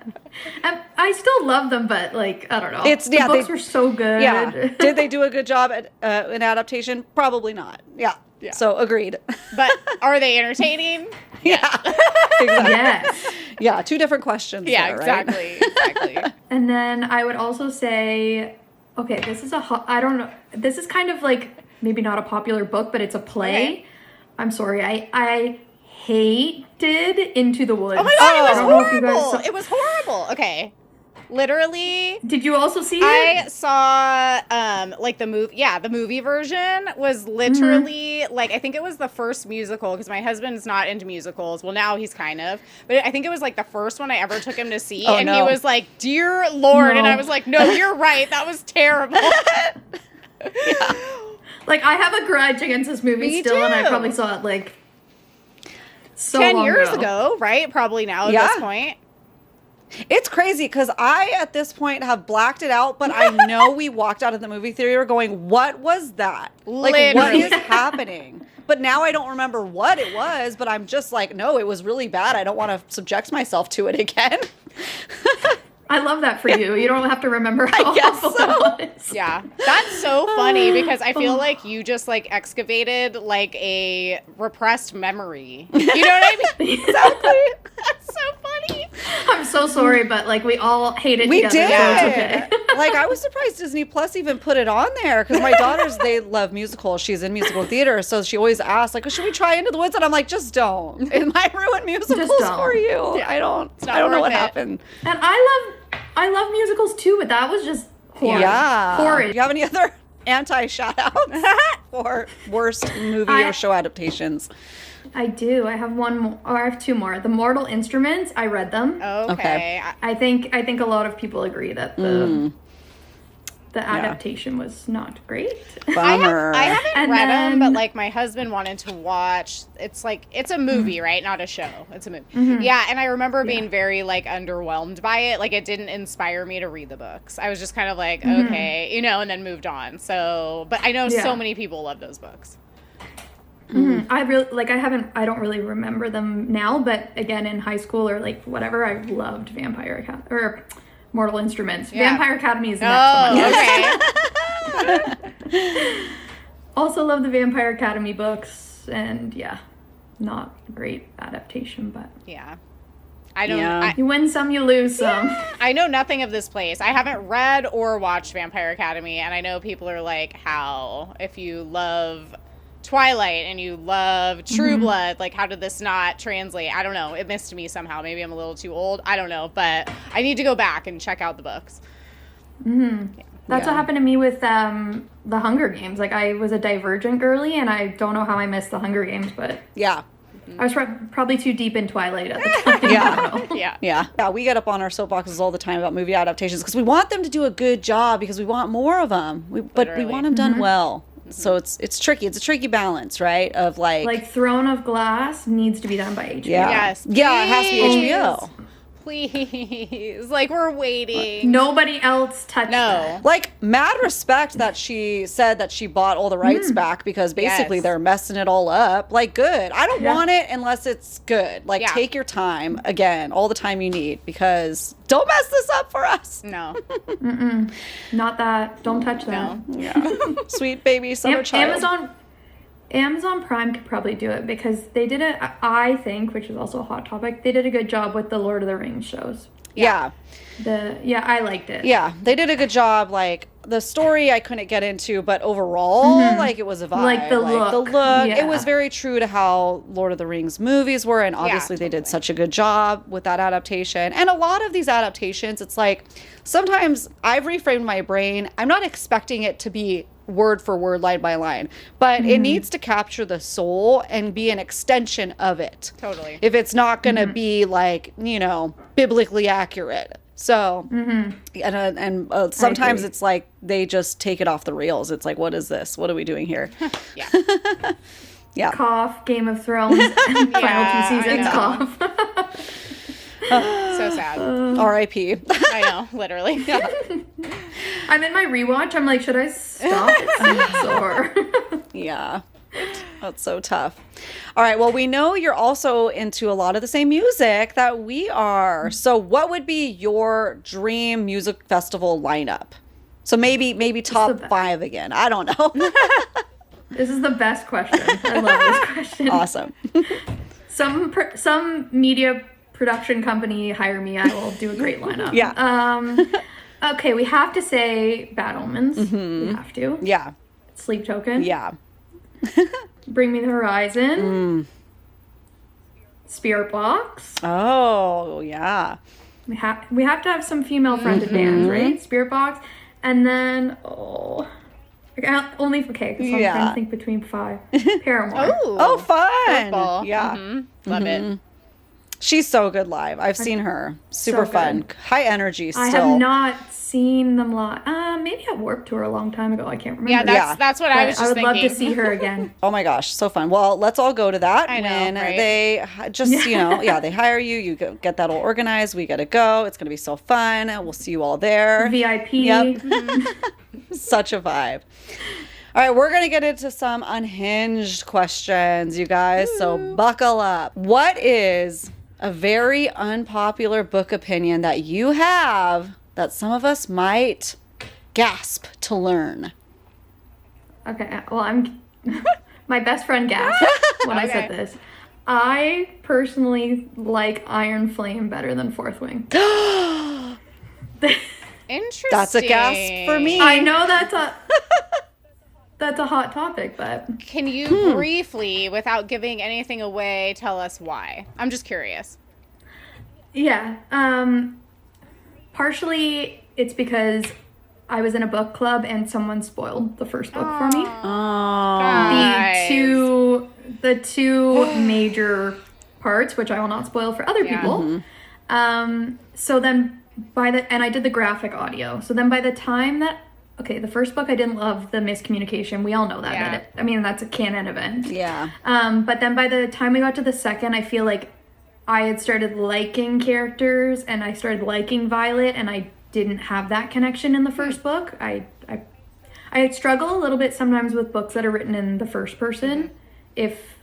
I still love them, but like I don't know. It's- the yeah, books they- were so good. Yeah. Did they do a good job at an adaptation? Probably not. Yeah. Yeah. So agreed. But are they entertaining? Yeah. Exactly. Yes. Yeah. Two different questions. Yeah, there, right? exactly. And then I would also say, okay, this is I don't know. This is kind of like maybe not a popular book, but it's a play. Okay. I'm sorry. I hated Into the Woods. Oh my god, Oh. it I don't know if you was guys horrible. saw- It was horrible. Okay. Literally. Did you also see it? I saw like the movie. Yeah, the movie version was literally like, I think it was the first musical, because my husband's not into musicals. Well, now he's kind of, but I think it was like the first one I ever took him to see, Oh, and no. he was like, "Dear Lord," and No. I was like, "No, you're right. That was terrible." Like, I have a grudge against this movie Me still, and I too. probably saw it like 10 long years ago, right? Probably now at Yeah. this point. It's crazy because I, at this point, have blacked it out, but I know we walked out of the movie theater going, what was that? Like, what Literally. is happening? But now I don't remember what it was, but I'm just like, no, it was really bad. I don't want to subject myself to it again. I love that for you. You don't have to remember how guess awful so. it was. Yeah, that's so funny because I feel like you just like excavated like a repressed memory. You know what I mean? Exactly. That's so funny. I'm so sorry, but like we all hate it We together. did. So it's okay. Like, I was surprised Disney Plus even put it on there because my daughters, they love musicals. She's in musical theater, so she always asks, like, should we try Into the Woods? And I'm like, just don't. It might ruin musicals don't. for you. Yeah. I don't not know worth what it. happened. And I love musicals too, but that was just horrid. Yeah. Horrid. Do you have any other anti-shout-outs for worst movie or show adaptations? I do. I have one more, or I have two more. The Mortal Instruments, I read them. Okay. I think a lot of people agree that the adaptation was not great. Bummer. I haven't And read them, but then- like my husband wanted to watch. It's like it's a movie, right? Not a show. It's a movie. Yeah, and I remember being very like underwhelmed by it. Like it didn't inspire me to read the books. I was just kind of like, okay, you know, and then moved on. So, but I know so many people love those books. I really like. I don't really remember them now, but again, in high school or like whatever, I loved Mortal Instruments. Yeah. Vampire Academy is next on my list. Okay. Also love the Vampire Academy books, and yeah, not a great adaptation, but Yeah. I don't. Yeah. you win some, you lose some. I know nothing of this place. I haven't read or watched Vampire Academy, and I know people are like, how? If you love Twilight and you love True Blood, like, how did this not translate? I don't know. It missed me somehow. Maybe I'm a little too old. I don't know, but I need to go back and check out the books. That's what happened to me with the Hunger Games. Like, I was a Divergent girly, and I don't know how I missed the Hunger Games, but Yeah. I was probably too deep in Twilight at the time. Yeah. I don't know. Yeah. Yeah, we get up on our soapboxes all the time about movie adaptations because we want them to do a good job because we want more of them. But we Literally. want them done well. So it's tricky. It's a tricky balance, right? Of like Throne of Glass needs to be done by HBO. yeah, Yes, yeah, it has to be please. HBO. Please. Like, we're waiting. Nobody else touched No. that. Like, mad respect that she said that she bought all the rights back because basically Yes. they're messing it all up. Like, good. I don't Yeah. want it unless it's good. Like, Yeah. take your time, again, all the time you need because don't mess this up for us. No. Not that. Don't touch that. No. Yeah. Sweet baby summer child. Amazon Prime could probably do it because they did it, I think, which is also a hot topic, they did a good job with the Lord of the Rings shows. Yeah. I liked it. Yeah, they did a good job. Like, the story I couldn't get into, but overall, like, it was a vibe. Like, the look. It Yeah. was very true to how Lord of the Rings movies were, and obviously they did such a good job with that adaptation. And a lot of these adaptations, it's like, sometimes I've reframed my brain. I'm not expecting it to be word for word, line by line, but it needs to capture the soul and be an extension of it. Totally. If it's not going to be like, you know, biblically accurate. So, and sometimes agree. it's like they just take it off the rails. It's like, what is this? What are we doing here? Yeah. Yeah. Cough, Game of Thrones, final two I seasons, know. cough. So sad. R.I.P. I know, literally. I'm in my rewatch. I'm like, should I stop it or? Yeah. That's so tough. All right. Well, we know you're also into a lot of the same music that we are. So what would be your dream music festival lineup? So maybe top best. 5 again. I don't know. This is the best question. I love this question. Awesome. Some media production company hire me. I will do a great lineup. Yeah. Okay, we have to say Bad Omens. We have to. Yeah. Sleep Token. Yeah. Bring Me the Horizon. Spirit Box. Oh, yeah. we have to have some female fronted bands, right? Spirit Box, and then only for K, because I'm trying to think between 5. Paramore. Oh, fun! Purple. Yeah, Love it. she's so good live. I've seen her. Super So fun. good. High energy. Still. I have not seen them live. Maybe at Warped Tour a long time ago. I can't remember. Yeah, that's what I was But just I would thinking. love to see her again. Oh my gosh, so fun. Well, let's all go to that I know, when right? they just, they hire you, you get that all organized, we got to go. It's going to be so fun. We'll see you all there. VIP. Yep. Such a vibe. All right, we're going to get into some unhinged questions, you guys. So buckle up. What is a very unpopular book opinion that you have that some of us might gasp to learn? Okay, well, I'm my best friend gasped when I said this. I personally like Iron Flame better than Fourth Wing. Interesting. That's a gasp for me. I know that's a hot topic, but Can you briefly, without giving anything away, tell us why? I'm just curious. yeah. Partially it's because I was in a book club and someone spoiled the first book for me. Guys. The two major parts, which I will not spoil for other people. So then and I did the graphic audio. So then by the time that, the first book I didn't love the miscommunication. We all know that. That's a canon event. Yeah. But then by the time we got to the second, I feel like I had started liking characters and I started liking Violet, and I didn't have that connection in the first book. I struggle a little bit sometimes with books that are written in the first person if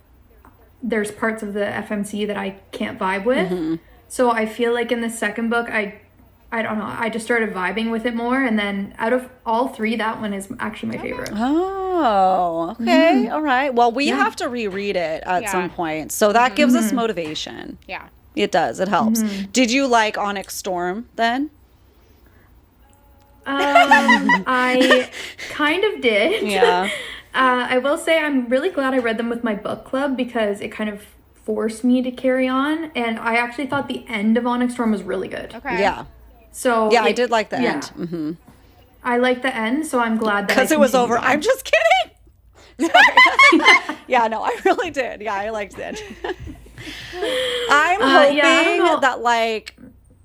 there's parts of the FMC that I can't vibe with. So I feel like in the second book, I don't know, I just started vibing with it more, and then out of all 3, that one is actually my favorite. Oh, okay. All right. Well, we have to reread it at some point. So that gives us motivation. Yeah. It does. It helps. Did you like Onyx Storm then? I kind of did. Yeah. I will say I'm really glad I read them with my book club because it kind of forced me to carry on, and I actually thought the end of Onyx Storm was really good. Okay. Yeah. So I did like the end. I like the end, so I'm glad that Because it was over. I'm just kidding. Sorry. No, I really did. Yeah, I liked the end. I'm hoping that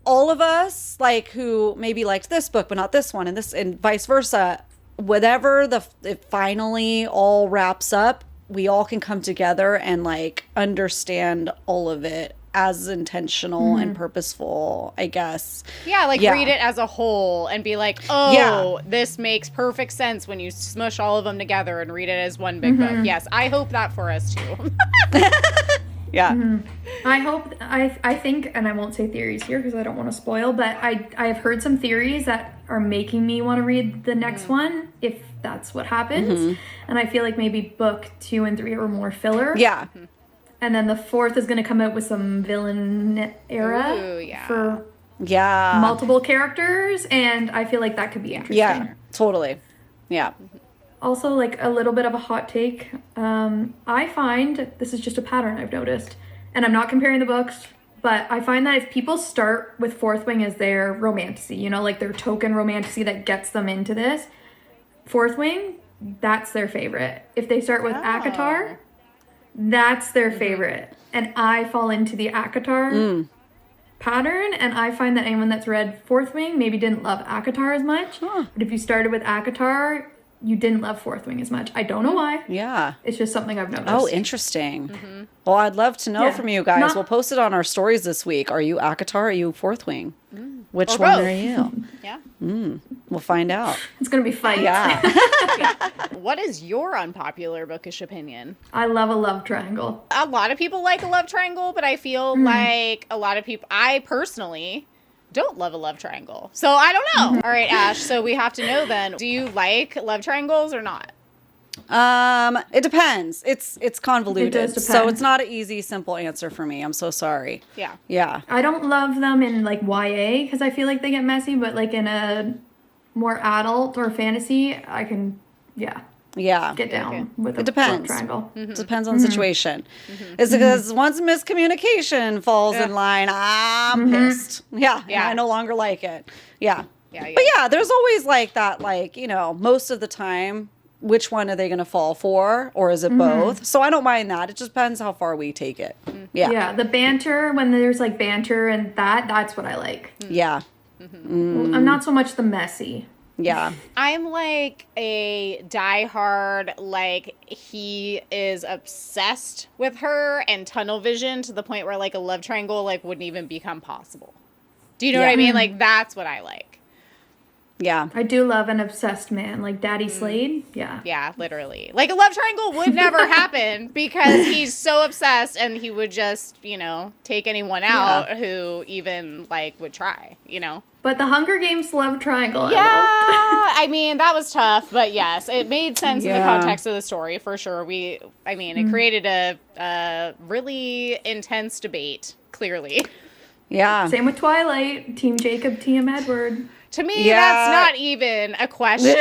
all of us who maybe liked this book but not this one, and vice versa, whatever it finally all wraps up, we all can come together and understand all of it as intentional and purposeful, I guess. Yeah, read it as a whole and be like, this makes perfect sense when you smush all of them together and read it as one big book. Yes, I hope that for us too. Yeah. I hope, I think, and I won't say theories here because I don't want to spoil, but I have heard some theories that are making me want to read the next one if that's what happens. And I feel like maybe book 2 and 3 are more filler. Yeah. And then the 4th is going to come out with some villain era for multiple characters, and I feel like that could be interesting. Yeah, totally. Yeah. Also, a little bit of a hot take. I find, this is just a pattern I've noticed, and I'm not comparing the books, but I find that if people start with Fourth Wing as their romantasy, their token romantasy that gets them into this, Fourth Wing, that's their favorite. If they start with ACOTAR, that's their favorite. And I fall into the ACOTAR pattern, and I find that anyone that's read Fourth Wing maybe didn't love ACOTAR as much. But if you started with ACOTAR, you didn't love Fourth Wing as much. I don't know why. Yeah. It's just something I've noticed. Oh, interesting. Well, I'd love to know from you guys. We'll post it on our stories this week. Are you ACOTAR? Are you Fourth Wing? Which Or one both. are you? Yeah. We'll find out. It's going to be fights. Yeah. What is your unpopular bookish opinion? I love a love triangle. A lot of people like a love triangle, but I feel like a lot of people, I personally don't love a love triangle. So I don't know. All right, Ash. So we have to know then, do you like love triangles or not? It depends. It's convoluted. It does depend. So it's not an easy, simple answer for me. I'm so sorry. Yeah. Yeah. I don't love them in YA because I feel like they get messy, but in a more adult or fantasy, I can, Yeah. get down with a It depends. love triangle. It depends on the situation. It's because once miscommunication falls in line, I'm pissed. Yeah. Yeah. And I no longer like it. Yeah. Yeah, yeah. But yeah, there's always like that, like, you know, most of the time, which one are they going to fall for? Or is it both? So I don't mind that. It just depends how far we take it. Yeah. Yeah, the banter, when there's like banter and that's what I like. Yeah. I'm not so much the messy. Yeah. I'm like a diehard, like he is obsessed with her and tunnel vision to the point where like a love triangle like wouldn't even become possible. Do you know what I mean? Like that's what I like. Yeah. I do love an obsessed man, like Daddy Slade. Yeah. Yeah, literally. Like a love triangle would never happen because he's so obsessed and he would just, you know, take anyone out who even like would try, you know? But the Hunger Games love triangle. Yeah, I mean, that was tough, but yes, it made sense in the context of the story, for sure. It created a really intense debate, clearly. Yeah. Same with Twilight. Team Jacob, Team Edward. To me, that's not even a question.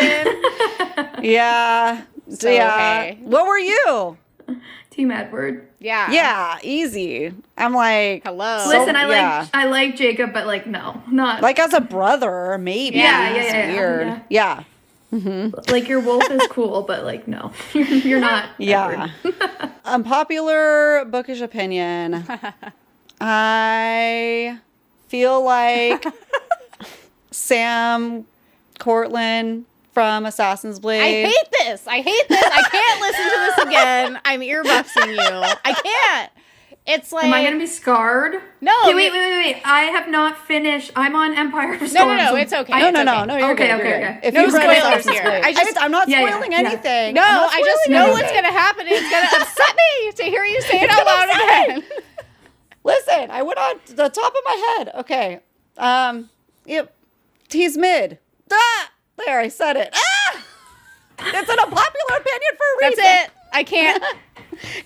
Yeah. So, yeah. okay. What were you? Team Edward. Yeah. Yeah, easy. I'm like, Hello. Listen, I like Jacob, but like no, not like as a brother, maybe. Yeah, It's yeah. weird. Yeah. like your wolf is cool, but like no, you're not. Yeah. Edward. Unpopular bookish opinion. I feel like Sam Cortland from Assassin's Blade. I hate this. I can't listen to this again. I'm earbuxing you. I can't. It's like. Am I gonna be scarred? No. Okay, wait. I have not finished. I'm on Empire of Storm. No, so it's okay. No, It's you're Okay, good. okay, You're good. okay. If No you've read spoilers Assassin's here. Blade- I'm not Yeah, spoiling yeah. anything. No, I'm not I just spoiling know anything. what's going to happen. It's going to upset me to hear you say it out loud again. Listen, I went on the top of my head. Okay. He's mid. Ah! There, I said it. Ah! It's an unpopular opinion for a reason. That's it. I can't.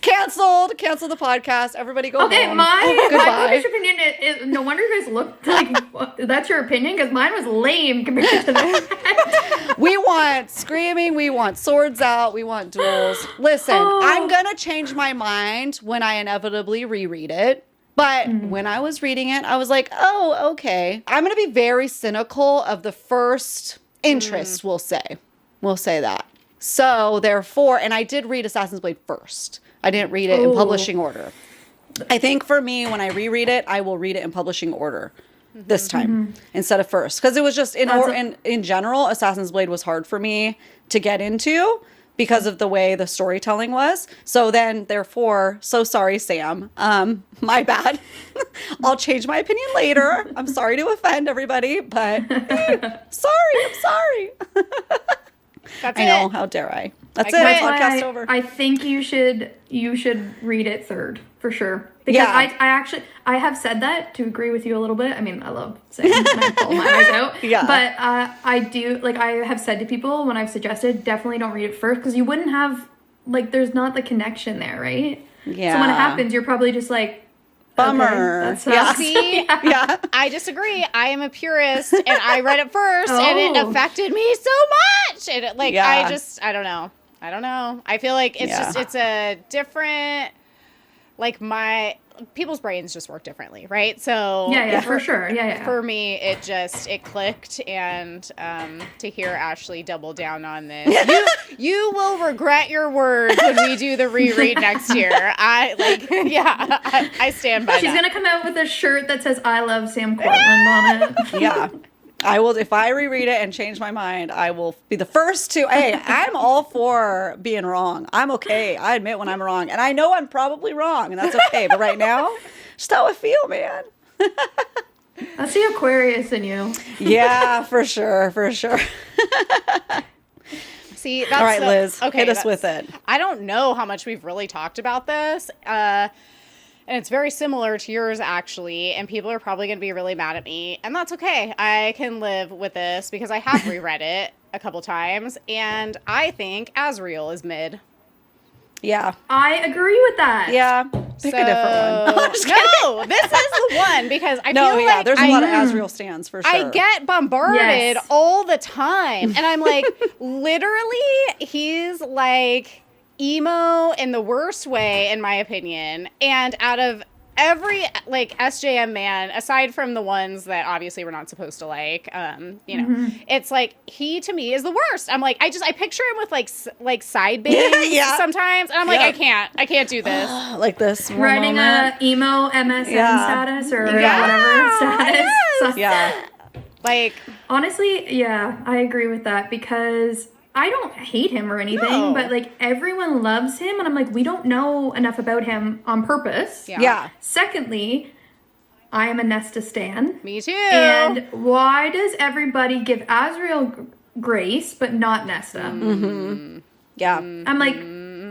Canceled. Cancel the podcast. Everybody go Okay, home. my Goodbye. bookish opinion is no wonder you guys looked like that's your opinion because mine was lame compared to that. We want screaming. We want swords out. We want duels. Listen, I'm going to change my mind when I inevitably reread it. But when I was reading it, I was like, oh, okay. I'm going to be very cynical of the first interest, we'll say. We'll say that. So therefore, and I did read Assassin's Blade first. I didn't read it in publishing order. I think for me, when I reread it, I will read it in publishing order this time instead of first. Because it was just, in general, Assassin's Blade was hard for me to get into because of the way the storytelling was. So then, therefore, so sorry, Sam. My bad. I'll change my opinion later. I'm sorry to offend everybody, but sorry, I'm sorry. That's I know, it. how dare I? That's I it. quit. Podcast over. I think you should read it third for sure because Yeah. I have said that to agree with you a little bit. I mean, I love saying and I pull my eyes out. Yeah. But I do like I have said to people when I've suggested definitely don't read it first because you wouldn't have like there's not the connection there, right? Yeah. So when it happens, you're probably just like Bummer. Okay, that Yeah. sucks. See, Yeah. I disagree. I am a purist, and I read it first, and it affected me so much. And it, Yeah. I don't know. I feel like it's a different, like people's brains just work differently, right? So Yeah, for sure. Yeah. For me, it clicked, and to hear Ashley double down on this, you will regret your words when we do the reread next year. I stand by She's that. gonna come out with a shirt that says "I love Sam Cortland" on it. Yeah. I will, if I reread it and change my mind, I will be the first to, hey, I'm all for being wrong. I'm okay. I admit when I'm wrong. And I know I'm probably wrong, and that's okay. But right now, just how I feel, man. I see Aquarius in you. Yeah, for sure. See, that's All right, Liz, hit us that's- with it. I don't know how much we've really talked about this. And it's very similar to yours, actually. And people are probably going to be really mad at me. And that's okay. I can live with this because I have reread it a couple times. And I think Asriel is mid. Yeah. I agree with that. Yeah. Pick a different one. I'm just No, this is the one because I No, feel yeah, like there's a lot of Asriel stands for sure. I get bombarded Yes. all the time. And I'm like, literally, he's like emo in the worst way, in my opinion. And out of every like SJM man, aside from the ones that obviously we're not supposed to like, you know, it's like he to me is the worst. I'm like, I picture him with like side bangs Yeah. sometimes, and I'm like, Yeah. I can't do this. like this one Writing moment. a emo MSN Yeah. status or Yeah. whatever status. Yes. Yeah. Like, Honestly, yeah, I agree with that because I don't hate him or anything, No. but like everyone loves him, and I'm like, we don't know enough about him on purpose. Yeah. Yeah. Secondly, I am a Nesta stan. me too. And why does everybody give Asriel grace but not Nesta? Yeah. I'm like,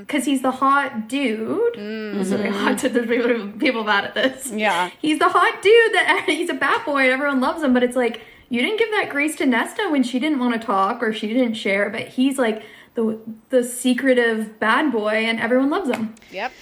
because he's the hot dude. This is very hot to there's people mad at this. Yeah. He's the hot dude that he's a bad boy and everyone loves him, but it's like, you didn't give that grace to Nesta when she didn't want to talk or she didn't share, but he's like the secretive bad boy and everyone loves him. Yep.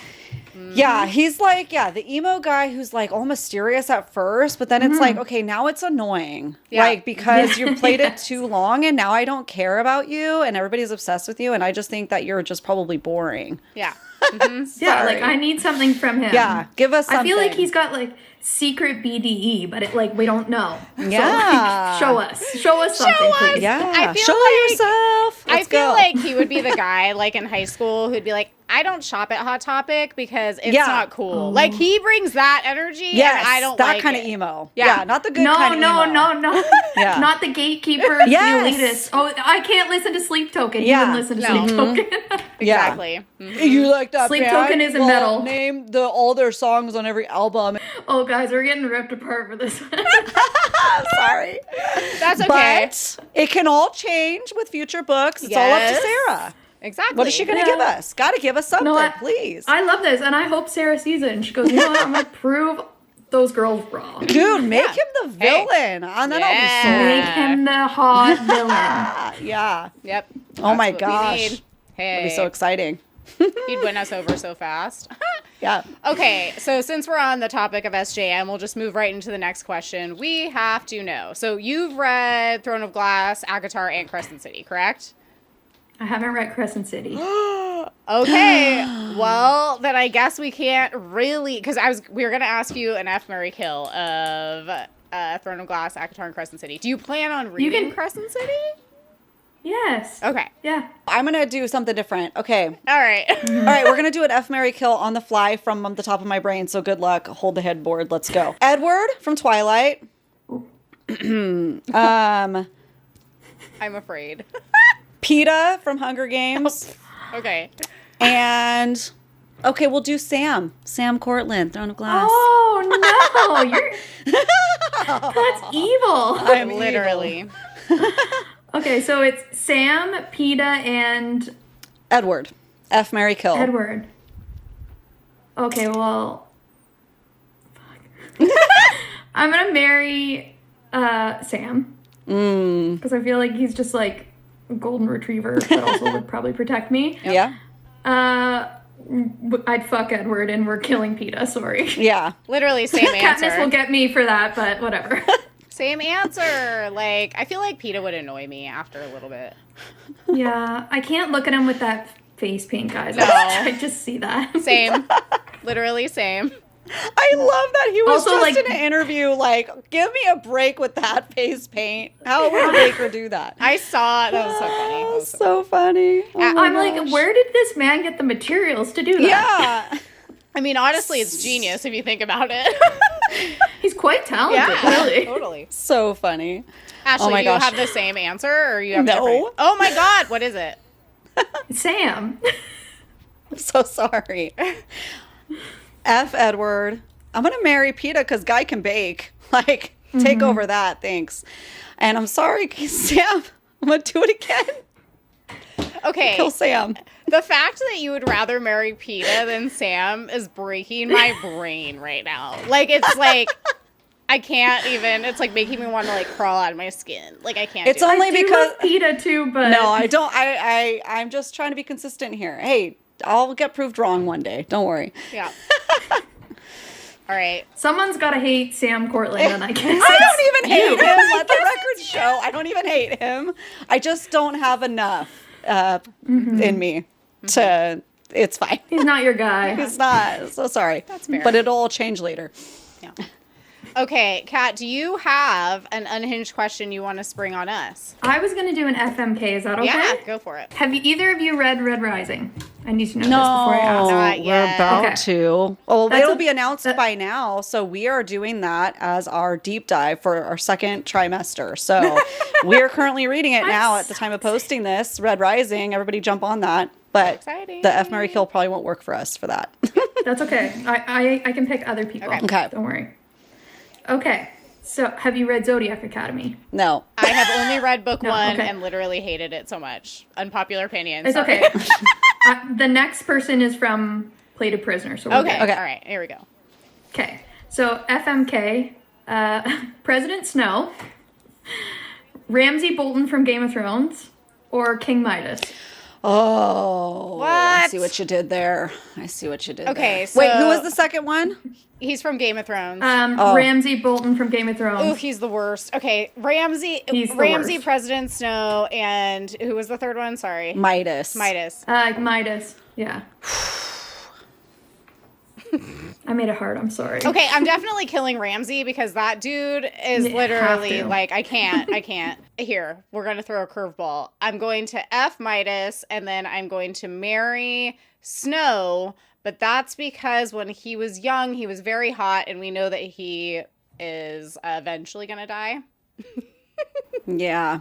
Yeah, he's like, the emo guy who's like all mysterious at first, but then it's like, okay, now it's annoying. Yeah. Like, because you played it Yes. too long and now I don't care about you and everybody's obsessed with you and I just think that you're just probably boring. Yeah. Yeah, Sorry. like I need something from him. Yeah, give us something. I feel like he's got like secret BDE, but it like we don't know. Yeah. So, like, show us something, us. please. Yeah, I feel show like- yourself. I Let's feel go. like he would be the guy like in high school who'd be like, I don't shop at Hot Topic because it's Yeah. not cool. Like he brings that energy yes, and I don't that like kind it. of emo. Yeah. Yeah, not the good No, kind of no, emo. no. Yeah. Not the gatekeepers, Yes. the elitists. Oh, I can't listen to Sleep Token. Yeah. You can listen to No. Sleep Token. Yeah. Exactly. You like that Sleep band? Token isn't Well, metal. Name all their songs on every album. Oh, guys, we're getting ripped apart for this. Sorry. That's okay. But it can all change with future books. It's all up to Yes. Sarah. Exactly. What is she going to Yeah. give us? Got to give us something, No, please. I love this, and I hope Sarah sees it. And she goes, you know what? I'm going to prove those girls wrong. Dude, make Yeah. him the Hey. villain. And then Yeah. I'll be Make him the hot villain. so yeah. Yep. Oh my That's what we gosh. need. Hey. It'll be so exciting. He'd win us over so fast. Yeah. Okay, so since we're on the topic of SJM, we'll just move right into the next question. We have to know. So you've read Throne of Glass, ACOTAR, and Crescent City, correct? I haven't read Crescent City. Okay, well, then I guess we can't really, because we were going to ask you an F, Marry, Kill of Throne of Glass, ACOTAR, and Crescent City. Do you plan on reading can- Crescent City? Yes. Okay. Yeah. I'm going to do something different. Okay. All right. All right, we're going to do an F, Marry, Kill on the fly from the top of my brain. So good luck. Hold the headboard. Let's go. Edward from Twilight. I'm afraid. PETA from Hunger Games. Okay. And, okay, we'll do Sam. Sam Cortland, Throne of Glass. Oh, no. You're... That's evil. I'm Literally. Okay, so it's Sam, PETA, and Edward. F, Marry, Kill. Edward. Okay, well... Fuck. I'm going to marry Sam. Because I feel like he's just like a golden retriever that also would probably protect me. Yeah? I'd fuck Edward and we're killing PETA, sorry. Yeah. Literally same Katniss answer. will get me for that, but whatever. Same answer. Like, I feel like PETA would annoy me after a little bit. Yeah, I can't look at him with that face paint, guys. No. I just see that. Same. Literally same. I love that he was Also, just like- in an interview like, give me a break with that face paint. How would a baker do that? I saw it. That was so funny. That was so So funny. Oh my I'm like, gosh. where did this man get the materials to do that? Yeah. I mean, honestly, it's genius if you think about it. He's quite talented, yeah, really. totally. So funny. Ashley, Oh my you gosh. have the same answer, or you have No. different? Oh my God, what is it? Sam. I'm so sorry. F Edward. I'm going to marry PETA because Guy can bake. Like, take over that. Thanks. And I'm sorry, Sam. I'm going to do it again. Okay, Kill Sam. the fact that you would rather marry PETA than Sam is breaking my brain right now. Like, it's like, I can't even, it's like making me want to like crawl out of my skin. Like, I can't It's do it. only I do because... love PETA too, but No, I don't. I'm just trying to be consistent here. Hey, I'll get proved wrong one day. Don't worry. Yeah. All right. Someone's got to hate Sam Cortland, and I guess I don't even hate you. him. Let the record show. I don't even hate him. I just don't have enough in me to. It's fine. He's not your guy. It's not. So sorry. That's fair. But it'll all change later. Yeah. Okay, Kat, do you have an unhinged question you want to spring on us? I was going to do an FMK. Is that okay? Yeah, go for it. Have either of you read Red Rising? I need to know this before I ask. Not we're yet. about Okay. to. Well, That's it'll a- be announced by now. So we are doing that as our deep dive for our second trimester. So we're currently reading it now at the time of posting this. Red Rising. Everybody jump on that. But Exciting. the F, Mary, Kill probably won't work for us for that. That's okay. I can pick other people. Okay. Don't worry. Okay. So, have you read Zodiac Academy? No. I have only read book No, one okay. and literally hated it so much. Unpopular opinion. It's sorry. okay. The next person is from Plated Prisoner. So we're Okay. good. Okay. All right. Here we go. Okay. So FMK, President Snow, Ramsay Bolton from Game of Thrones, or King Midas. Oh. I What? see what you did there. I see what you did Okay, there. so- Wait, who was the second one? He's from Game of Thrones. Ramsay Bolton from Game of Thrones. Ooh, he's the worst. Okay, Ramsay, He's the Ramsay, worst. President Snow, and who was the third one? Sorry, Midas. Midas. Midas. Yeah. I made it hard. I'm sorry. Okay, I'm definitely killing Ramsay because that dude is You literally have to. like, I can't. Here, we're gonna throw a curveball. I'm going to F Midas, and then I'm going to marry Snow. But that's because when he was young, he was very hot, and we know that he is eventually gonna die. Yeah.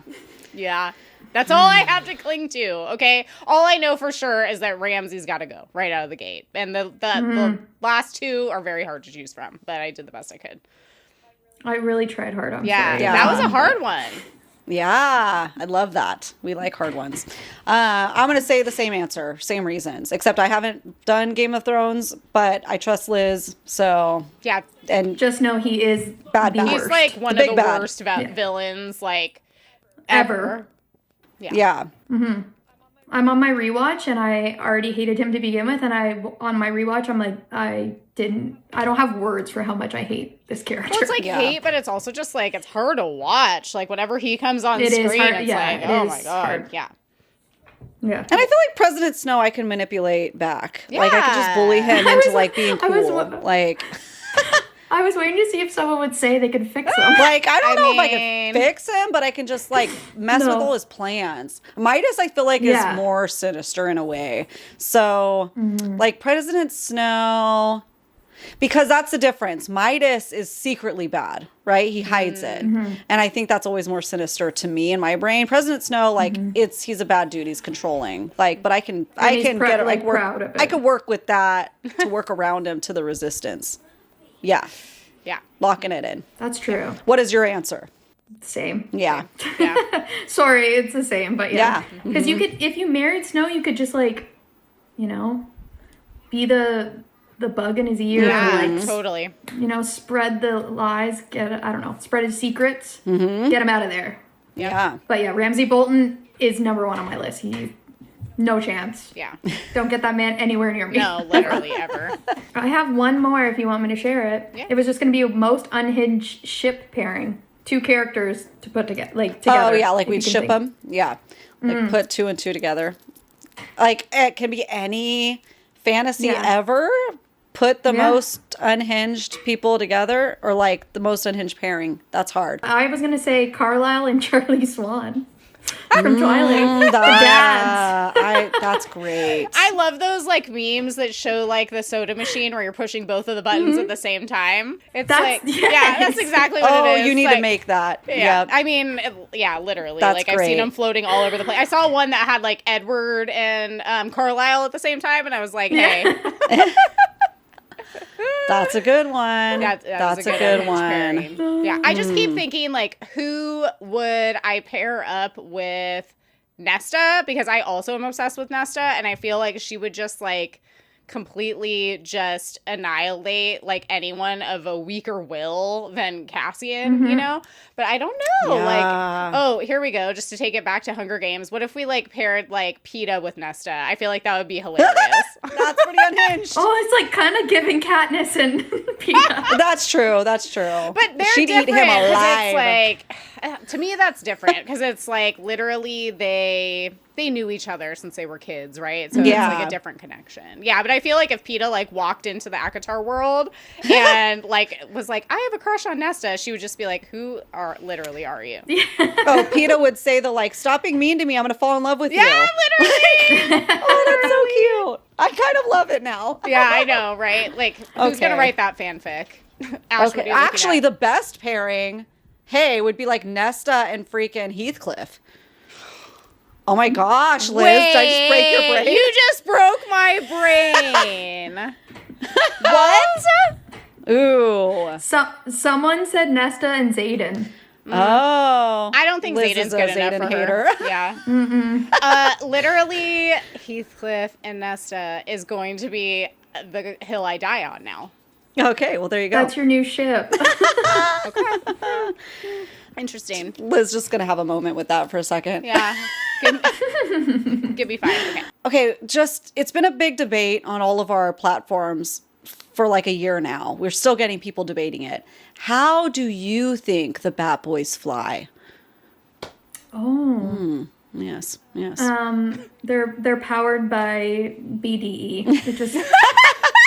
Yeah. That's all I have to cling to, okay? All I know for sure is that Ramsay's got to go right out of the gate. And the last two are very hard to choose from, but I did the best I could. I really tried hard. I'm Yeah, sorry. Yeah. that was a hard one. Yeah, I love that. We like hard ones. I'm going to say the same answer, same reasons, except I haven't done Game of Thrones, but I trust Liz, so... Yeah. And Just know he is Bad, the bad. He's worst. like one The of the big bad. worst Yeah. villains, like, Ever. yeah. I'm on my rewatch, and I already hated him to begin with. And on my rewatch, I'm like, I don't have words for how much I hate this character. Well, it's like Yeah. hate, but it's also just like, it's hard to watch. Like, whenever he comes on It is screen, hard- it's yeah, like, it oh is my God. hard. Yeah. Yeah. And I feel like President Snow I can manipulate back. Like, I could just bully him I into, was- like, being I was- cool. Like... I was waiting to see if someone would say they could fix him. Like, I don't I know if I mean- can fix him, but I can just, like, mess with No. all his plans. Midas, I feel like, Yeah. is more sinister in a way. So, like, President Snow... Because that's the difference. Midas is secretly bad, right? He hides it. And I think that's always more sinister to me in my brain. President Snow, like, he's a bad dude. He's controlling. Like, but I can he's get it. Like, proud of it. I could work with that to work around him to the resistance. Yeah. Yeah. Locking it in. That's true. What is your answer? Same. Yeah. Yeah. Sorry, it's the same, but yeah. Yeah. Because you could, if you married Snow, you could just like, be the bug in his ear, Yeah, and, like, totally. spread the lies, spread his secrets, get him out of there. Yeah. But yeah, Ramsay Bolton is number one on my list. No chance. Yeah. Don't get that man anywhere near me. No, literally ever. I have one more if you want me to share it. Yeah. It was just going to be a most unhinged ship pairing. Two characters to put together, together. Oh, yeah, like if we'd you can ship think. them. Yeah. Like put two and two together. Like it can be any fantasy Yeah. ever. Put the Yeah. most unhinged people together or like the most unhinged pairing. That's hard. I was going to say Carlisle and Charlie Swan from Twilight. The dads. That's great. I love those like memes that show like the soda machine where you're pushing both of the buttons at the same time. It's That's- like, yeah, yes. that's exactly what oh, it is. you need Like, to make that. Yeah, Yeah. I mean, yeah, literally. That's like I've seen great. them floating all over the place. I saw one that had like Edward and Carlisle at the same time, and I was like, hey, That's a good one. that's a good unhinged one. pairing. Yeah, I just keep thinking like, who would I pair up with Nesta? Because I also am obsessed with Nesta, and I feel like she would just like completely just annihilate like anyone of a weaker will than Cassian, you know? But I don't know. Yeah. Like, oh, here we go. Just to take it back to Hunger Games. What if we like paired like PETA with Nesta? I feel like that would be hilarious. That's pretty unhinged. Oh, it's like kind of giving Katniss and PETA. That's true. That's true. But they're She'd different. eat him 'Cause alive. It's like, to me, that's different because it's like literally they knew each other since they were kids, right? So Yeah. it's like a different connection. Yeah, but I feel like if PETA like walked into the ACOTAR world and like was like, I have a crush on Nesta, she would just be like, who are you? Oh, PETA would say the like, stop being mean to me. I'm going to fall in love with you. Yeah, literally. Oh, that's so cute. I kind of love it now. Yeah, I know, right? Like, who's Okay. gonna write that fanfic? Ash, what are Okay. you looking Actually, at? the best pairing, hey, would be like Nesta and freaking Heathcliff. Oh my gosh, Liz, did I just break your brain? You just broke my brain. What? Ooh. Someone said Nesta and Zayden. Oh. I don't think Liz Zayden's is a good enough Zayden for hater. her. Yeah. Literally, Heathcliff and Nesta is going to be the hill I die on now. Okay, well, there you go. That's your new ship. Interesting. Liz just going to have a moment with that for a second. Yeah. Give me 5. Okay. Okay, it's been a big debate on all of our platforms for like a year now. We're still getting people debating it. How do you think the Bat Boys fly? Oh. Yes. They're powered by BDE. It just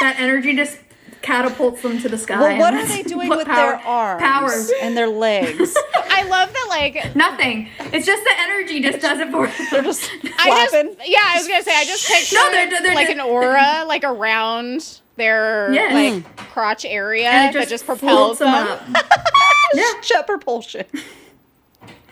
that energy just catapults them to the sky. Well, what and are that's they doing what with their arms Powers. and their legs? I love that, like, Nothing. It's just the energy just does it for They're them. just I flapping. was going to say, I just picture No, they're like just- an aura, like, around their, Yes. like, crotch area And it that just floats propels them. up. Yeah, Jet propulsion.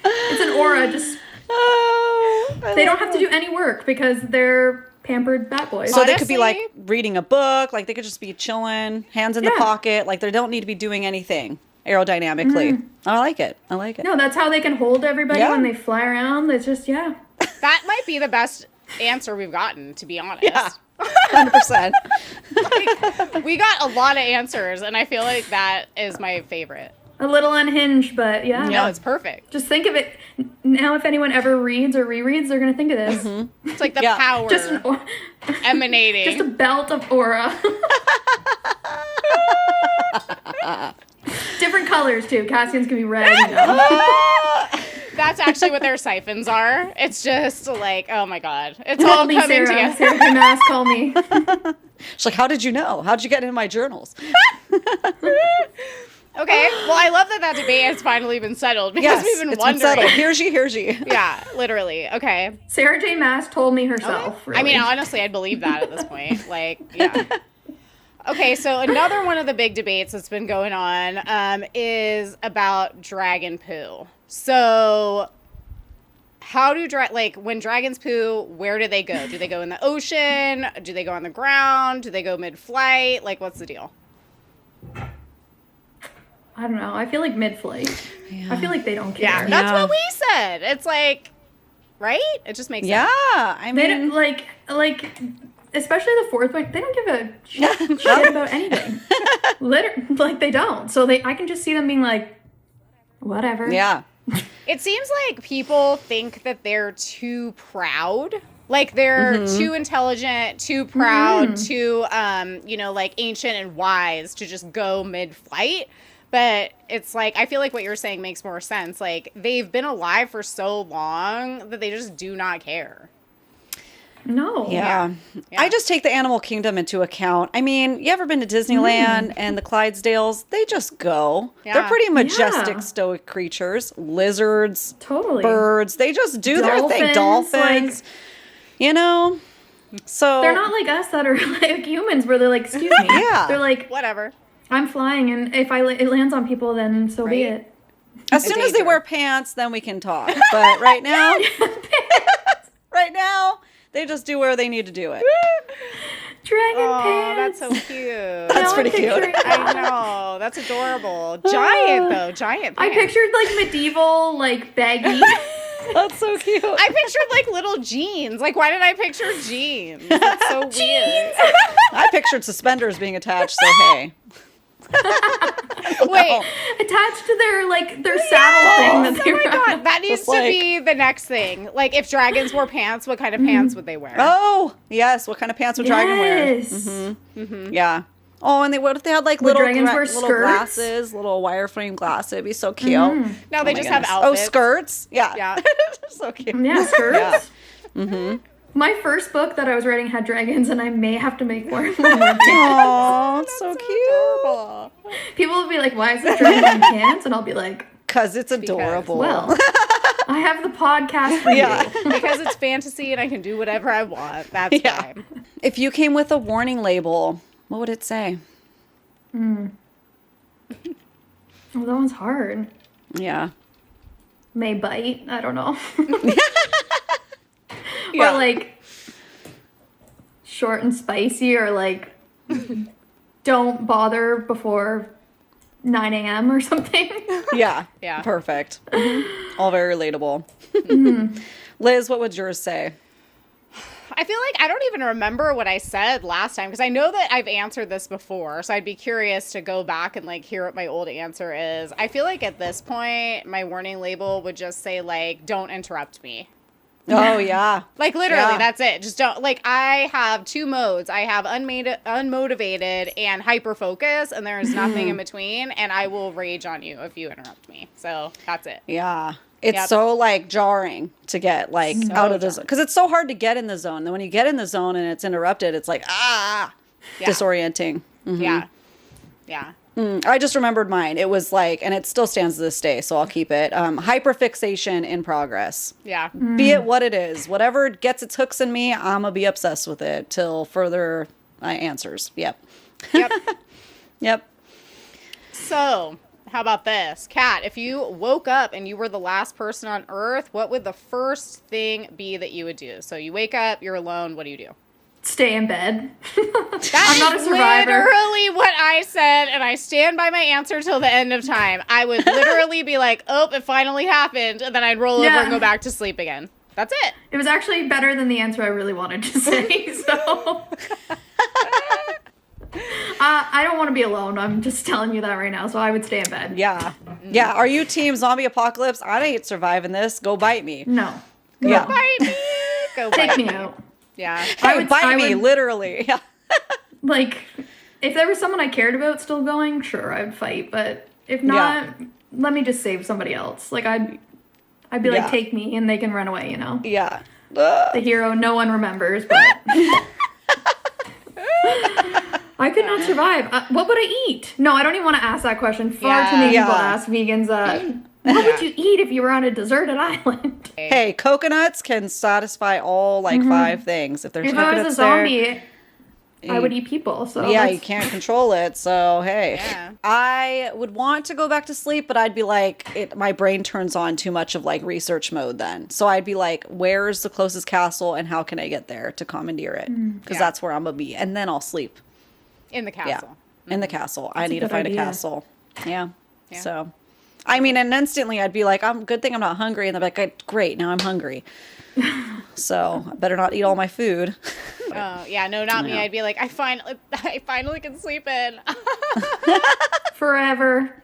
it's an aura. Just Oh, they don't have to do any work because they're pampered bat boys. So they could be like Honestly- reading a book, like they could just be chilling, hands in the Yeah. pocket, like they don't need to be doing anything aerodynamically. I like it. No, that's how they can hold everybody Yeah. when they fly around. It's just That might be the best answer we've gotten, to be honest. Yeah. 100%. We got a lot of answers, and I feel like that is my favorite. a little unhinged, but yeah. No, it's perfect. Just think of it now. If anyone ever reads or rereads, they're gonna think of this. It's like the Yeah. power Just emanating. just a belt of aura. Different colors too. Cassian's gonna be red. You know. That's actually what their siphons are. It's just like, oh my god, it's Call all me coming Sarah. together. Sarah J. Maas, call me. She's like, how did you know? How'd you get in my journals? Okay, well, I love that debate has finally been settled because Yes, we've been it's wondering. been settled. Here's ye. Yeah, literally. Okay. Sarah J. Maas told me herself. I mean, really. honestly, I'd believe that at this point. Like, yeah. Okay, so another one of the big debates that's been going on is about dragon poo. So, how do when dragons poo, where do they go? Do they go in the ocean? Do they go on the ground? Do they go mid-flight? Like, what's the deal? I don't know. I feel like mid-flight. I feel like they don't care. Yeah, that's Yeah. what we said. It's like, right? It just makes Yeah. sense. I They mean, don't like, especially the fourth one. They don't give a shit about anything. Like they don't. So I can just see them being like, whatever. yeah. It seems like people think that they're too proud. Like they're too intelligent, too proud, too, like ancient and wise to just go mid-flight. But it's like, I feel like what you're saying makes more sense. Like they've been alive for so long that they just do not care. No. Yeah. Yeah. I just take the animal kingdom into account. I mean, you ever been to Disneyland and the Clydesdales? They just go. Yeah. They're pretty majestic, Yeah. stoic creatures. Lizards, Totally. birds. They just do their thing. Dolphins, Dolphins. You know? So They're not like us that are like humans where they're like, excuse me. Yeah. They're like, Whatever. I'm flying, and if it lands on people, then so be Right. it. as soon as they danger. wear pants, then we can talk. But right now, they just do where they need to do it. Dragon Oh, pants. that's so cute. That's Now I'm pretty cute. picturing- I know. That's adorable. Giant, though. Giant I pants. pictured like medieval, like baggy That's so cute. I pictured like little jeans. Like, why did I picture jeans? It's so weird. I pictured suspenders being attached, so hey. Wait, Attached to their saddle thing that they oh my ride. god, that needs Just to like- be the next thing. Like, if dragons wore pants, what kind of pants would they wear? Oh, yes. What kind of pants would dragon wear? Yes. Yeah. Oh, and what if they had like Would little, dragons wear little skirts? glasses, little wireframe glasses? It'd be so cute. No, Oh they my just have goodness. outfits. Oh, skirts? Yeah. Yeah. So cute. Yeah, skirts. Yeah. My first book that I was writing had dragons, and I may have to make more. Oh, it's so cute. Adorable. People will be like, "Why is this dragon in pants?" And I'll be like, Because it's adorable. "Well, I have the podcast for Yeah. you." Because it's fantasy and I can do whatever I want. That's Yeah. fine. If you came with a warning label, what would it say? Oh, that one's hard. Yeah. May bite. I don't know. Yeah. Or like short and spicy, or like don't bother before 9 a.m. or something. Yeah. Yeah. Perfect. All very relatable. Liz, what would yours say? I feel like I don't even remember what I said last time because I know that I've answered this before. So I'd be curious to go back and like hear what my old answer is. I feel like at this point, my warning label would just say like, don't interrupt me. Oh, yeah. Like literally, Yeah. that's it. Just don't like. I have two modes. I have unmotivated and hyper focus, and there is nothing in between. And I will rage on you if you interrupt me. So that's it. Yeah. It's Yep. so like jarring to get like So out of the zone jarring. because it's so hard to get in the zone. Then when you get in the zone and it's interrupted, it's like, Yeah. disorienting. Yeah. Yeah. I just remembered mine. It was like, and it still stands to this day, so I'll keep it. Hyperfixation in progress. Yeah. Be it what it is. Whatever gets its hooks in me, I'm going to be obsessed with it till further answers. Yep. Yep. Yep. So, how about this? Kat, if you woke up and you were the last person on Earth, what would the first thing be that you would do? So you wake up, you're alone, what do you do? Stay in bed. That I'm not a is survivor. literally what I said, and I stand by my answer till the end of time. I would literally be like, oh, it finally happened, and then I'd roll over Yeah. and go back to sleep again. That's it. It was actually better than the answer I really wanted to say. So I don't want to be alone. I'm just telling you that right now. So I would stay in bed. Yeah. Yeah. Are you team zombie apocalypse? I ain't surviving this. Go bite me. No. Yeah. Bite me. Go Take bite me me. out. Yeah. Hey, bite me, literally. Yeah. Like, if there was someone I cared about still going, sure, I'd fight. But if not, let me just save somebody else. Like, I'd be Yeah. like, take me, and they can run away, you know? Yeah. The hero no one remembers, but... I could not survive. What would I eat? No, I don't even want to ask that question. Far too many Yeah. people ask vegans what would you eat if you were on a deserted island? Hey, coconuts can satisfy all like 5 things. If there's If I coconuts was a zombie, I would you- eat people. So yeah, that's- you can't control it. So hey, Yeah. I would want to go back to sleep, but I'd be like, my brain turns on too much of like research mode then. So I'd be like, where's the closest castle and how can I get there to commandeer it? Because Yeah. that's where I'm gonna be, and then I'll sleep. In the castle. In the castle. I That's a need to good find idea. a castle. Yeah. Yeah. So, I mean, and instantly I'd be like, good thing I'm not hungry. And they're like, great, now I'm hungry. So I better not eat all my food. Oh, yeah, no, not me. Yeah. I'd be like, I finally can sleep in. forever.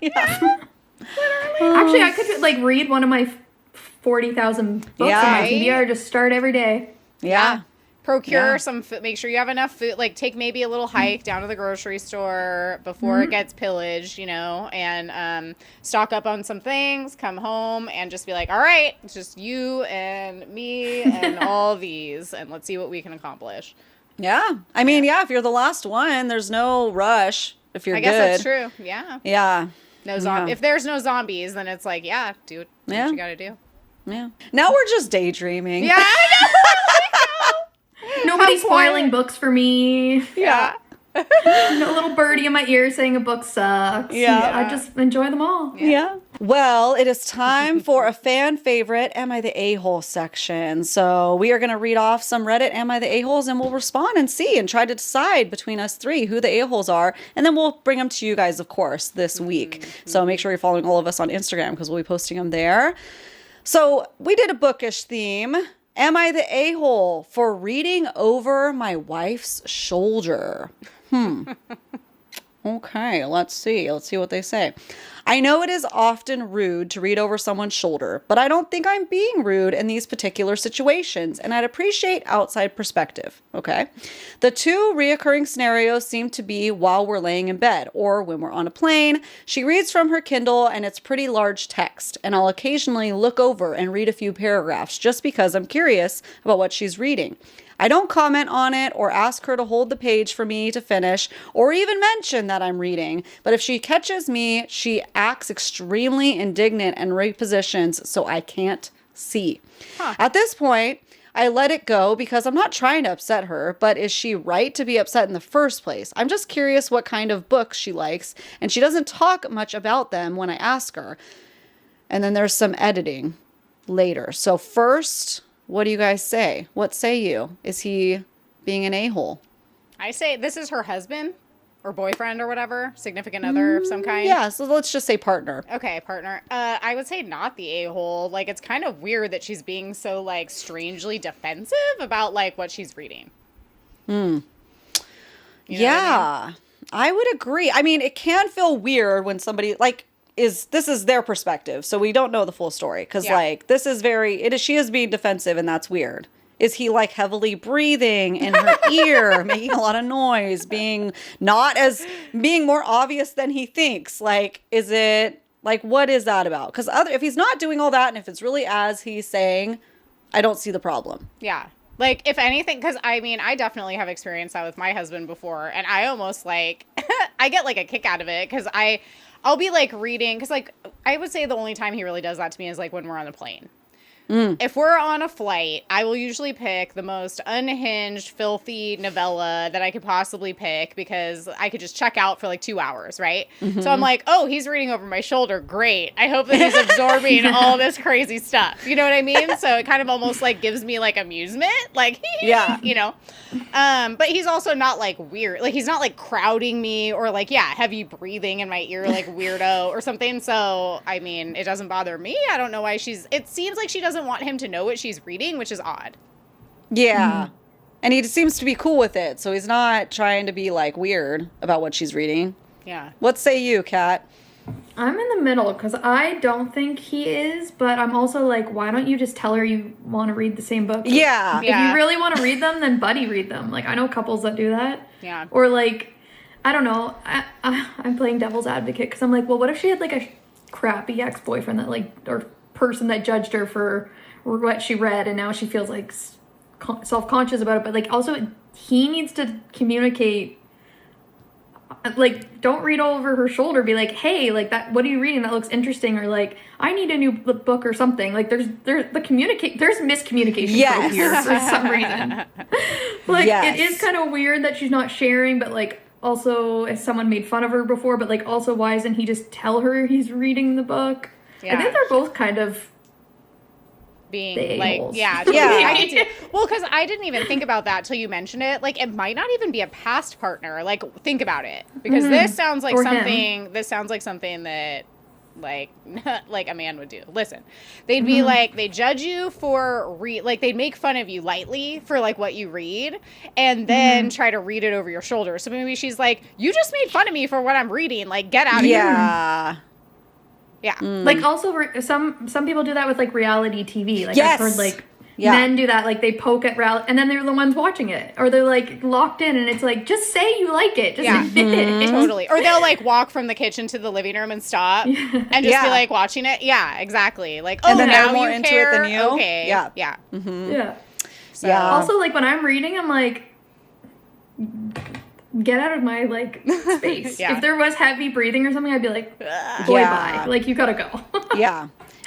Actually, I could like read one of my 40,000 books Yeah. on my TBR. Just start every day. Yeah. Procure Yeah. some food. Make sure you have enough food. Like, take maybe a little hike down to the grocery store before it gets pillaged, you know, and stock up on some things, come home, and just be like, all right, it's just you and me and all these, and let's see what we can accomplish. Yeah. I mean, yeah, if you're the last one, there's no rush if you're I guess good. that's true. Yeah. Yeah. No Yeah. If there's no zombies, then it's like, yeah, do what Yeah. you got to do. Yeah. Now we're just daydreaming. Yeah, I know. Nobody's quiet. spoiling books for me. Yeah. No little birdie in my ear saying a book sucks. Yeah. I just enjoy them all. Yeah. Well, it is time for a fan favorite, Am I the A-hole section. So we are going to read off some Reddit Am I the A-holes, and we'll respond and see and try to decide between us 3 who the A-holes are. And then we'll bring them to you guys, of course, this week. So make sure you're following all of us on Instagram because we'll be posting them there. So we did a bookish theme. Am I the a-hole for reading over my wife's shoulder? Okay, let's see. Let's see what they say. I know it is often rude to read over someone's shoulder, but I don't think I'm being rude in these particular situations, and I'd appreciate outside perspective. Okay. The two reoccurring scenarios seem to be while we're laying in bed or when we're on a plane. She reads from her Kindle and it's pretty large text, and I'll occasionally look over and read a few paragraphs just because I'm curious about what she's reading. I don't comment on it or ask her to hold the page for me to finish or even mention that I'm reading. But if she catches me, she acts extremely indignant and repositions so I can't see. At this point, I let it go because I'm not trying to upset her, but is she right to be upset in the first place? I'm just curious what kind of books she likes, and she doesn't talk much about them when I ask her. And then there's some editing later. So first, what do you guys say? What say you? Is he being an a-hole? I say this is her husband or boyfriend or whatever, significant other of some kind. Yeah, so let's just say partner. Okay, partner. I would say not the a-hole. Like, it's kind of weird that she's being so, like, strangely defensive about, like, what she's reading. You know Yeah, I would agree. I mean, it can feel weird when somebody, like, this is their perspective, so we don't know the full story because like she is being defensive, and that's weird. Is he like heavily breathing in her ear, making a lot of noise, being more obvious than he thinks? Like, is it like, what is that about? Because if he's not doing all that, and if it's really as he's saying, I don't see the problem. Yeah. Like, if anything, because, I mean, I definitely have experienced that with my husband before, and I almost, like, I get, like, a kick out of it, because I'll be, like, reading, because, like, I would say the only time he really does that to me is, like, when we're on a plane. If we're on a flight, I will usually pick the most unhinged, filthy novella that I could possibly pick because I could just check out for like 2 hours, right? So I'm like, oh, he's reading over my shoulder. Great. I hope that he's absorbing all this crazy stuff. You know what I mean? So it kind of almost like gives me like amusement. Like, yeah, you know? But he's also not like weird. Like, he's not like crowding me or like, heavy breathing in my ear like weirdo or something. So, I mean, it doesn't bother me. I don't know why it seems like she doesn't want him to know what she's reading, which is odd. Yeah. And he seems to be cool with it, so he's not trying to be like weird about what she's reading. Yeah. What say you, Kat? I'm in the middle because I don't think he is, but I'm also like, why don't you just tell her you want to read the same book? Yeah. If you really want to read them, then buddy read them. Like, I know couples that do that. Yeah. Or like, I don't know. I'm playing devil's advocate because I'm like, well, what if she had like a crappy ex-boyfriend that like, or person that judged her for what she read, and now she feels like self-conscious about it, but like also he needs to communicate, like, don't read over her shoulder, be like, hey, like, that, what are you reading that looks interesting, or like, I need a new book or something. Like, there's miscommunication here for some reason. Like, it is kind of weird that she's not sharing, but like, also, if someone made fun of her before, but like, also, why doesn't he just tell her he's reading the book? I think they're both kind of being like, well, because I didn't even think about that till you mentioned it. Like, it might not even be a past partner. Like, think about it, because this sounds like something. This sounds like something that, like, like a man would do. Listen, they'd be like, they judge you for like they'd make fun of you lightly for like what you read, and then try to read it over your shoulder. So maybe she's like, you just made fun of me for what I'm reading. Like, get out of here. Yeah. Like, also, some people do that with, like, reality TV. Like, I've heard, like, men do that. Like, they poke at reality, and then they're the ones watching it. Or they're, like, locked in, and it's like, just say you like it. Just admit it. Totally. Or they'll, like, walk from the kitchen to the living room and stop and just be, like, watching it. Yeah, exactly. Like, oh, and now more you into care? it than you. Okay. Yeah. Yeah. Yeah. So, also, like, when I'm reading, I'm like, get out of my, like, space. If there was heavy breathing or something, I'd be like, boy, bye. Like, you gotta go.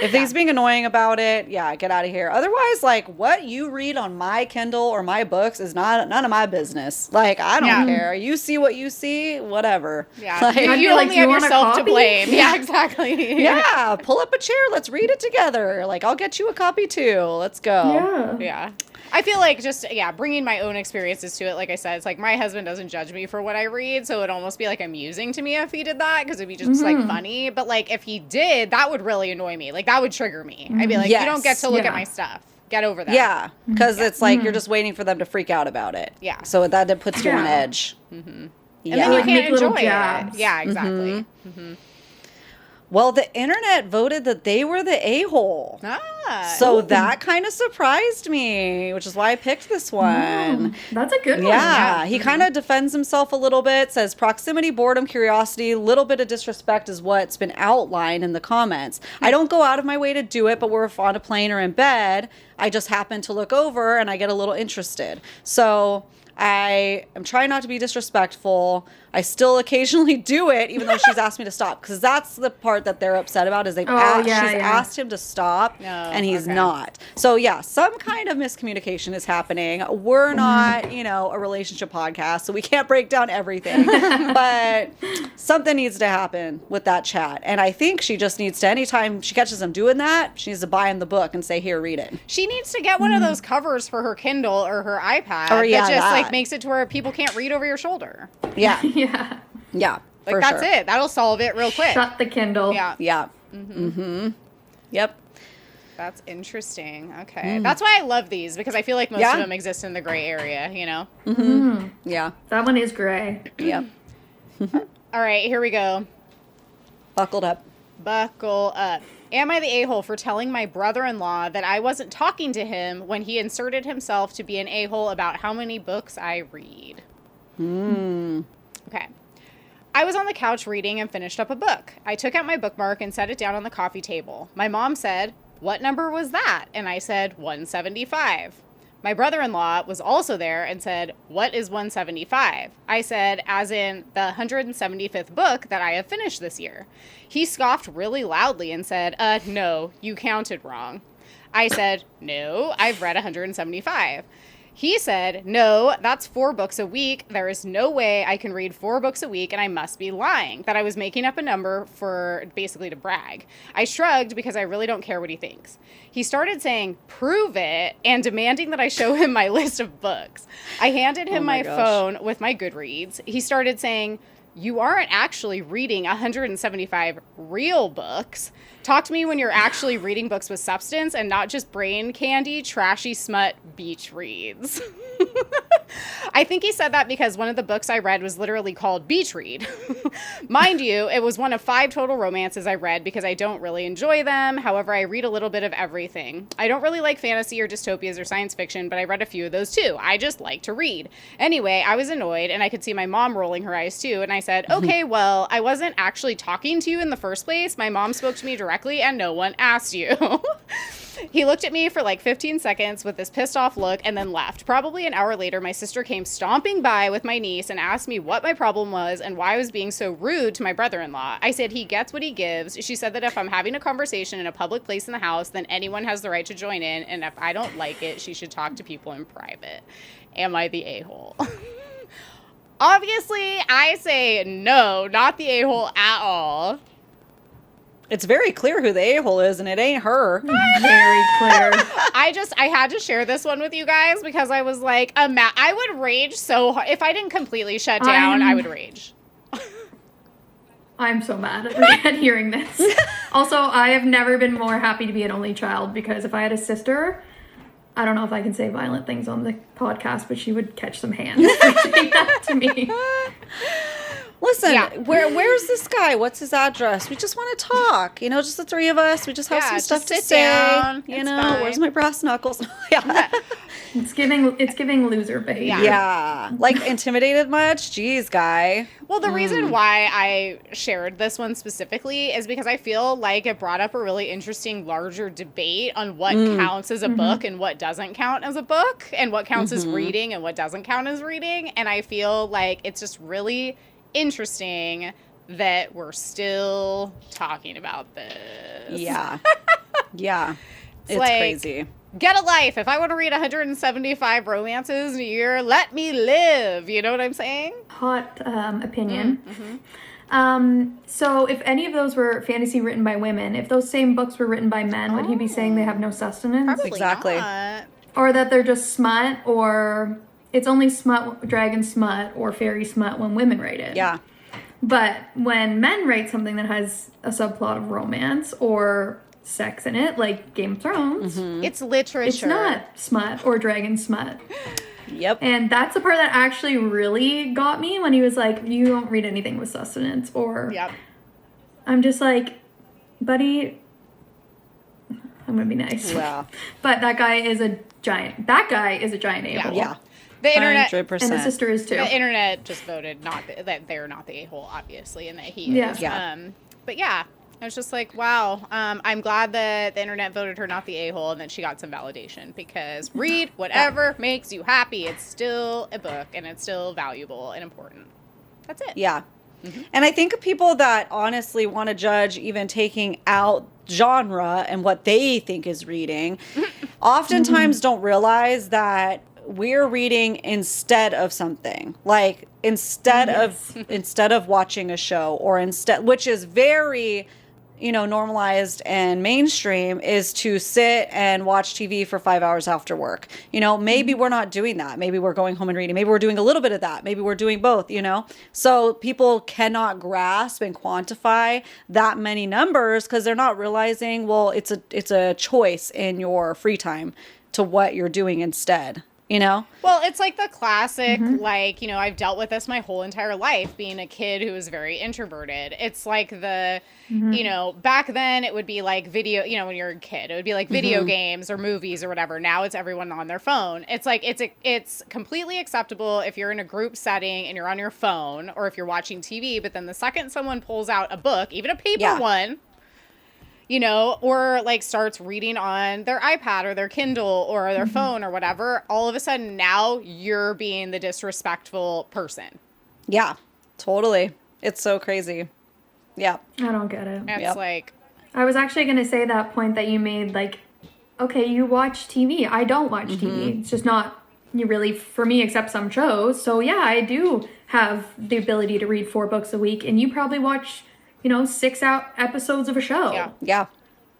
If he's being annoying about it, get out of here. Otherwise, like, what you read on my Kindle or my books is none of my business. Like, I don't care. You see what you see, whatever. Yeah. Like, you only have yourself to blame. Yeah, exactly. Yeah. Pull up a chair. Let's read it together. Like, I'll get you a copy too. Let's go. Yeah. I feel like just, bringing my own experiences to it, like I said, it's like my husband doesn't judge me for what I read, so it'd almost be, like, amusing to me if he did that, because it'd be just, like, funny. But, like, if he did, that would really annoy me. Like, Like, that would trigger me. I'd be like, Yes. you don't get to look Yeah. at my stuff. Get over that. Yeah, because it's like you're just waiting for them to freak out about it. Yeah. So that puts you on Yeah. edge. And then you Like, can't make little enjoy it. jabs. Yeah, exactly. Well, the internet voted that they were the a-hole. Ah. So that kind of surprised me, which is why I picked this one. That's a good one. Yeah, he kind of defends himself a little bit, says proximity, boredom, curiosity, little bit of disrespect is what's been outlined in the comments. I don't go out of my way to do it, but we're on a plane or in bed. I just happen to look over and I get a little interested. So I am trying not to be disrespectful. I still occasionally do it, even though she's asked me to stop. Because that's the part that they're upset about is she's asked him to stop, and he's not. So, yeah, some kind of miscommunication is happening. We're not, a relationship podcast, so we can't break down everything. But something needs to happen with that chat. And I think she just needs to, anytime she catches him doing that, she needs to buy him the book and say, here, read it. She needs to get one of those covers for her Kindle or her iPad Or, yeah, that just, that. like, makes it to where people can't read over your shoulder. Yeah. Yeah. Yeah. Like, for that's sure. it. That'll solve it real quick. Shut the Kindle. Yeah. Yeah. Mm-hmm. Yep. That's interesting. Okay. That's why I love these, because I feel like most Yeah. of them exist in the gray area, you know? Yeah. That one is gray. Yep. All right, here we go. Buckled up. Buckle up. Am I the a-hole for telling my brother-in-law that I wasn't talking to him when he inserted himself to be an a-hole about how many books I read? Okay. I was on the couch reading and finished up a book. I took out my bookmark and set it down on the coffee table. My mom said, "What number was that?" And I said, 175. My brother-in-law was also there and said, "What is 175?" I said, as in the 175th book that I have finished this year. He scoffed really loudly and said, no, you counted wrong." I said, "No, I've read 175. He said, "No, that's 4 books a week. There is no way I can read 4 books a week, and I must be lying, that I was making up a number for basically to brag." I shrugged because I really don't care what he thinks. He started saying, "Prove it," and demanding that I show him my list of books. I handed him my gosh. phone with my Goodreads. He started saying, "You aren't actually reading 175 real books. Talk to me when you're actually reading books with substance and not just brain candy, trashy smut, beach reads." I think he said that because one of the books I read was literally called Beach Read. Mind you, it was one of 5 total romances I read because I don't really enjoy them. However, I read a little bit of everything. I don't really like fantasy or dystopias or science fiction, but I read a few of those too. I just like to read. Anyway, I was annoyed and I could see my mom rolling her eyes too. And I said, "Okay, well, I wasn't actually talking to you in the first place. My mom spoke to me directly and no one asked you." He looked at me for like 15 seconds with this pissed off look and then left. Probably an hour later, my sister came stomping by with my niece and asked me what my problem was and why I was being so rude to my brother-in-law. I said he gets what he gives. She said that if I'm having a conversation in a public place in the house, then anyone has the right to join in, and if I don't like it, she should talk to people in private. Am I the a-hole? Obviously, I say no, not the a-hole at all. It's very clear who the a-hole is, and it ain't her. Very clear. I had to share this one with you guys because I was like, I would rage so hard. If I didn't completely shut down, I would rage. I'm so mad at hearing this. Also, I have never been more happy to be an only child, because if I had a sister, I don't know if I can say violent things on the podcast, but she would catch some hands for saying that to me. Listen, Yeah. where's this guy? What's his address? We just want to talk. Just the 3 of us. We just have some just stuff to sit say. down. It's fine. Where's my brass knuckles? Yeah. It's giving loser behavior. Yeah. Like, intimidated much? Jeez, guy. Well, the reason why I shared this one specifically is because I feel like it brought up a really interesting larger debate on what counts as a book and what doesn't count as a book, and what counts as reading and what doesn't count as reading. And I feel like it's just really interesting that we're still talking about this. Yeah. Yeah. It's like, crazy. Get a life. If I want to read 175 romances a year, let me live. You know what I'm saying? Hot opinion. So if any of those were fantasy written by women, if those same books were written by men, would he be saying they have no sustenance? Probably Exactly. not. Or that they're just smut, or it's only smut, dragon smut, or fairy smut when women write it? Yeah. But when men write something that has a subplot of romance or sex in it, like Game of Thrones. It's literature. It's not smut or dragon smut. Yep. And that's the part that actually really got me when he was like, you don't read anything with sustenance. Or Yep. I'm just like, buddy, I'm going to be nice. Yeah. But that guy is a giant a-hole. Yeah. The internet 100%. And the sister is too. The internet just voted that they're not the a-hole, obviously, and that he is. Yeah. But yeah, I was just like, wow. I'm glad that the internet voted her not the a-hole and that she got some validation, because read whatever makes you happy. It's still a book and it's still valuable and important. That's it. Yeah. And I think people that honestly want to judge even taking out genre and what they think is reading, oftentimes don't realize that we're reading instead of something. Like instead of watching a show, or instead, which is very, normalized and mainstream, is to sit and watch TV for 5 hours after work. Maybe we're not doing that. Maybe we're going home and reading. Maybe we're doing a little bit of that. Maybe we're doing both, So people cannot grasp and quantify that many numbers because they're not realizing, well, it's a choice in your free time to what you're doing instead. Well, it's like the classic, I've dealt with this my whole entire life, being a kid who was very introverted. It's like the, back then it would be like video, when you're a kid, it would be like video games or movies or whatever. Now it's everyone on their phone. It's like, it's completely acceptable if you're in a group setting and you're on your phone, or if you're watching TV, but then the second someone pulls out a book, even a paper one, or like starts reading on their iPad or their Kindle or their phone or whatever, all of a sudden now you're being the disrespectful person. Yeah, totally. It's so crazy. Yeah. I don't get it. It's like... I was actually going to say that point that you made, like, okay, you watch TV. I don't watch TV. It's just not really for me, except some shows. So yeah, I do have the ability to read 4 books a week, and you probably watch... 6 episodes of a show. Yeah. Yeah.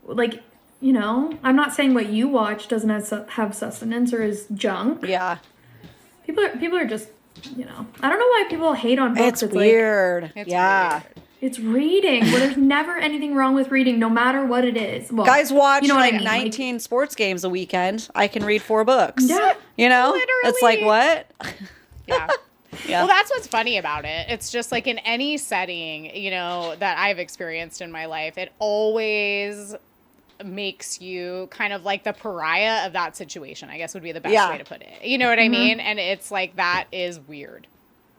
Like, I'm not saying what you watch doesn't have sustenance or is junk. Yeah. People are just, I don't know why people hate on books. It's weird. It's weird. It's reading. Well, there's never anything wrong with reading, no matter what it is. Well, guys watch 19 like, sports games a weekend. I can read 4 books. Yeah. Literally. It's like, what? Yeah. Yeah. Well, that's what's funny about it. It's just like in any setting, that I've experienced in my life, it always makes you kind of like the pariah of that situation, I guess would be the best way to put it. You know what I mean? And it's like, that is weird.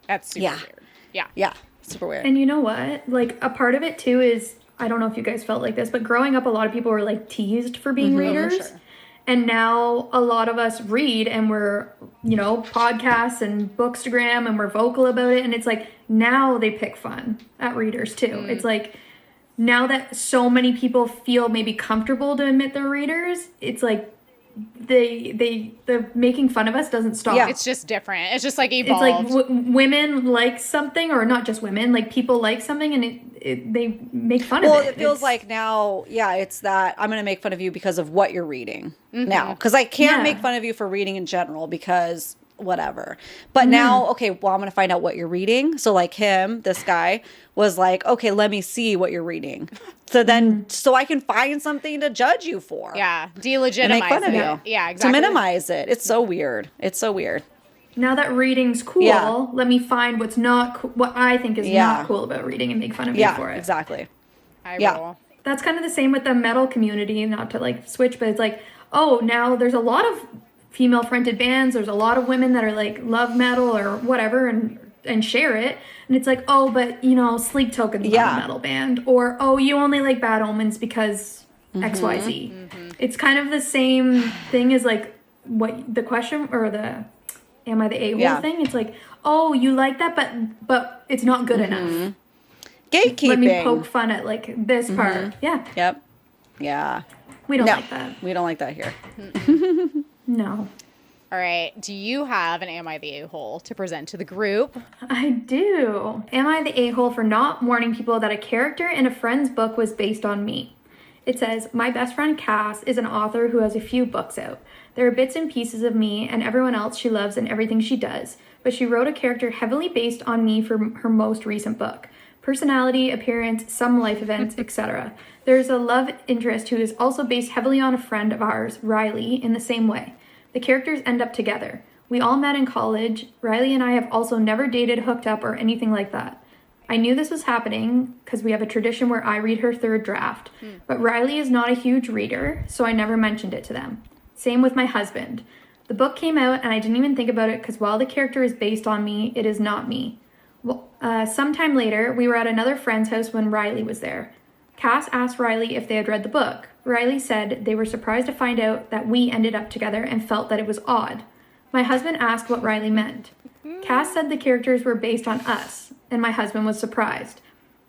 That's super weird. Yeah. Yeah. Super weird. And you know what? Like, a part of it too is, I don't know if you guys felt like this, but growing up, a lot of people were like teased for being readers. For sure. And now a lot of us read, and we're, podcasts and Bookstagram, and we're vocal about it. And it's like, now they pick fun at readers too. It's like, now that so many people feel maybe comfortable to admit they're readers, it's like, the making fun of us doesn't stop. Yeah. It's just different. It's just like evolved. It's like women like something, or not just women, like people like something, and they make fun of it. Well, it feels like now, it's that I'm going to make fun of you because of what you're reading now. Because I can't make fun of you for reading in general because whatever. But now, okay, well, I'm going to find out what you're reading. So like this guy was like, okay, let me see what you're reading. So then, so I can find something to judge you for. Yeah. Delegitimize and make fun of it. you. Yeah, exactly. To minimize it. It's so weird. It's so weird. Now that reading's cool, let me find what's not what I think is not cool about reading and make fun of you for it. Exactly. I Yeah. roll. That's kind of the same with the metal community, not to like switch, but it's like, oh, now there's a lot of female fronted bands. There's a lot of women that are like love metal or whatever and share it. And it's like, oh, but Sleep Token's not a metal band. Or, oh, you only like Bad Omens because XYZ. It's kind of the same thing as like what the question or the am I the a-hole thing? It's like, oh, you like that, but it's not good enough. Gatekeeping. Let me poke fun at like this part. Yeah. Yep. Yeah. We don't like that. We don't like that here. No. All right. Do you have an Am I the A-hole to present to the group? I do. Am I the a-hole for not warning people that a character in a friend's book was based on me? It says, my best friend Cass is an author who has a few books out. There are bits and pieces of me and everyone else she loves and everything she does, but she wrote a character heavily based on me for her most recent book. personality, appearance, some life events, etc. There's a love interest who is also based heavily on a friend of ours, Riley, in the same way. The characters end up together. We all met in college. Riley and I have also never dated, hooked up, or anything like that. I knew this was happening because we have a tradition where I read her third draft, but Riley is not a huge reader, so I never mentioned it to them. Same with my husband. The book came out and I didn't even think about it because while the character is based on me, it is not me. Well, sometime later, we were at another friend's house when Riley was there. Cass asked Riley if they had read the book. Riley said they were surprised to find out that we ended up together and felt that it was odd. My husband asked what Riley meant. Cass said the characters were based on us, and my husband was surprised.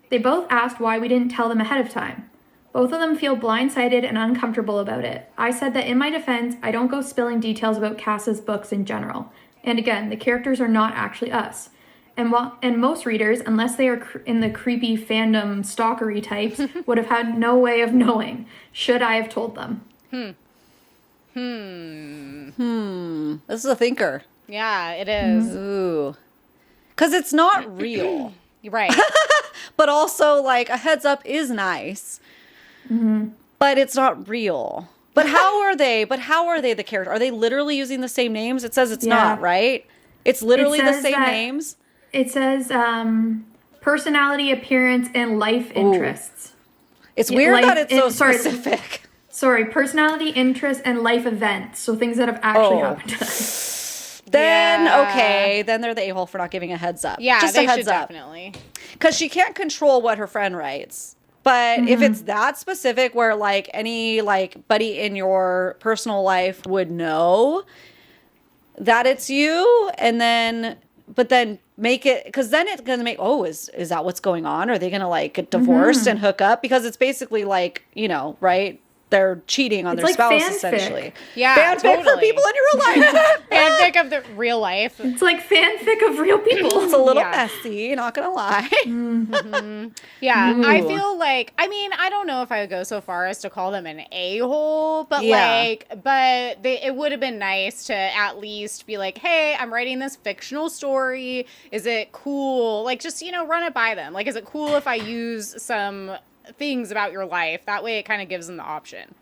They both asked why we didn't tell them ahead of time. Both of them feel blindsided and uncomfortable about it. I said that in my defense, I don't go spilling details about Cass's books in general. And again, the characters are not actually us. And most readers, unless they are in the creepy fandom stalkery types, would have had no way of knowing, should I have told them. This is a thinker. Yeah, it is. Ooh. Because it's not real. Right. But also, like, a heads up is nice. But it's not real. But how are they the character? Are they literally using the same names? It says it's not, right? It's literally the same names? It says personality, appearance, and life interests. It's weird that it's so specific. Sorry, personality, interests, and life events. So things that have actually happened to us. Then, okay, then they're the a-hole for not giving a heads up. Yeah, just they a heads should up. definitely. Because she can't control what her friend writes. But if it's that specific where, like, any, like, buddy in your personal life would know that it's you, and then, but then make it, because then it's going to make, is that what's going on? Are they going to, like, get divorced and hook up? Because it's basically, like, you know, right? They're cheating on their like spouse, fanfic. essentially. Yeah, fanfic for people in your life. Fanfic of the real life. It's like fanfic of real people. It's a little messy, not gonna lie. Yeah, Ooh. I feel like, I mean, I don't know if I would go so far as to call them an a-hole, but it would have been nice to at least be like, hey, I'm writing this fictional story. Is it cool? Like, just, you know, run it by them. Like, is it cool if I use some things about your life? That way it kind of gives them the option.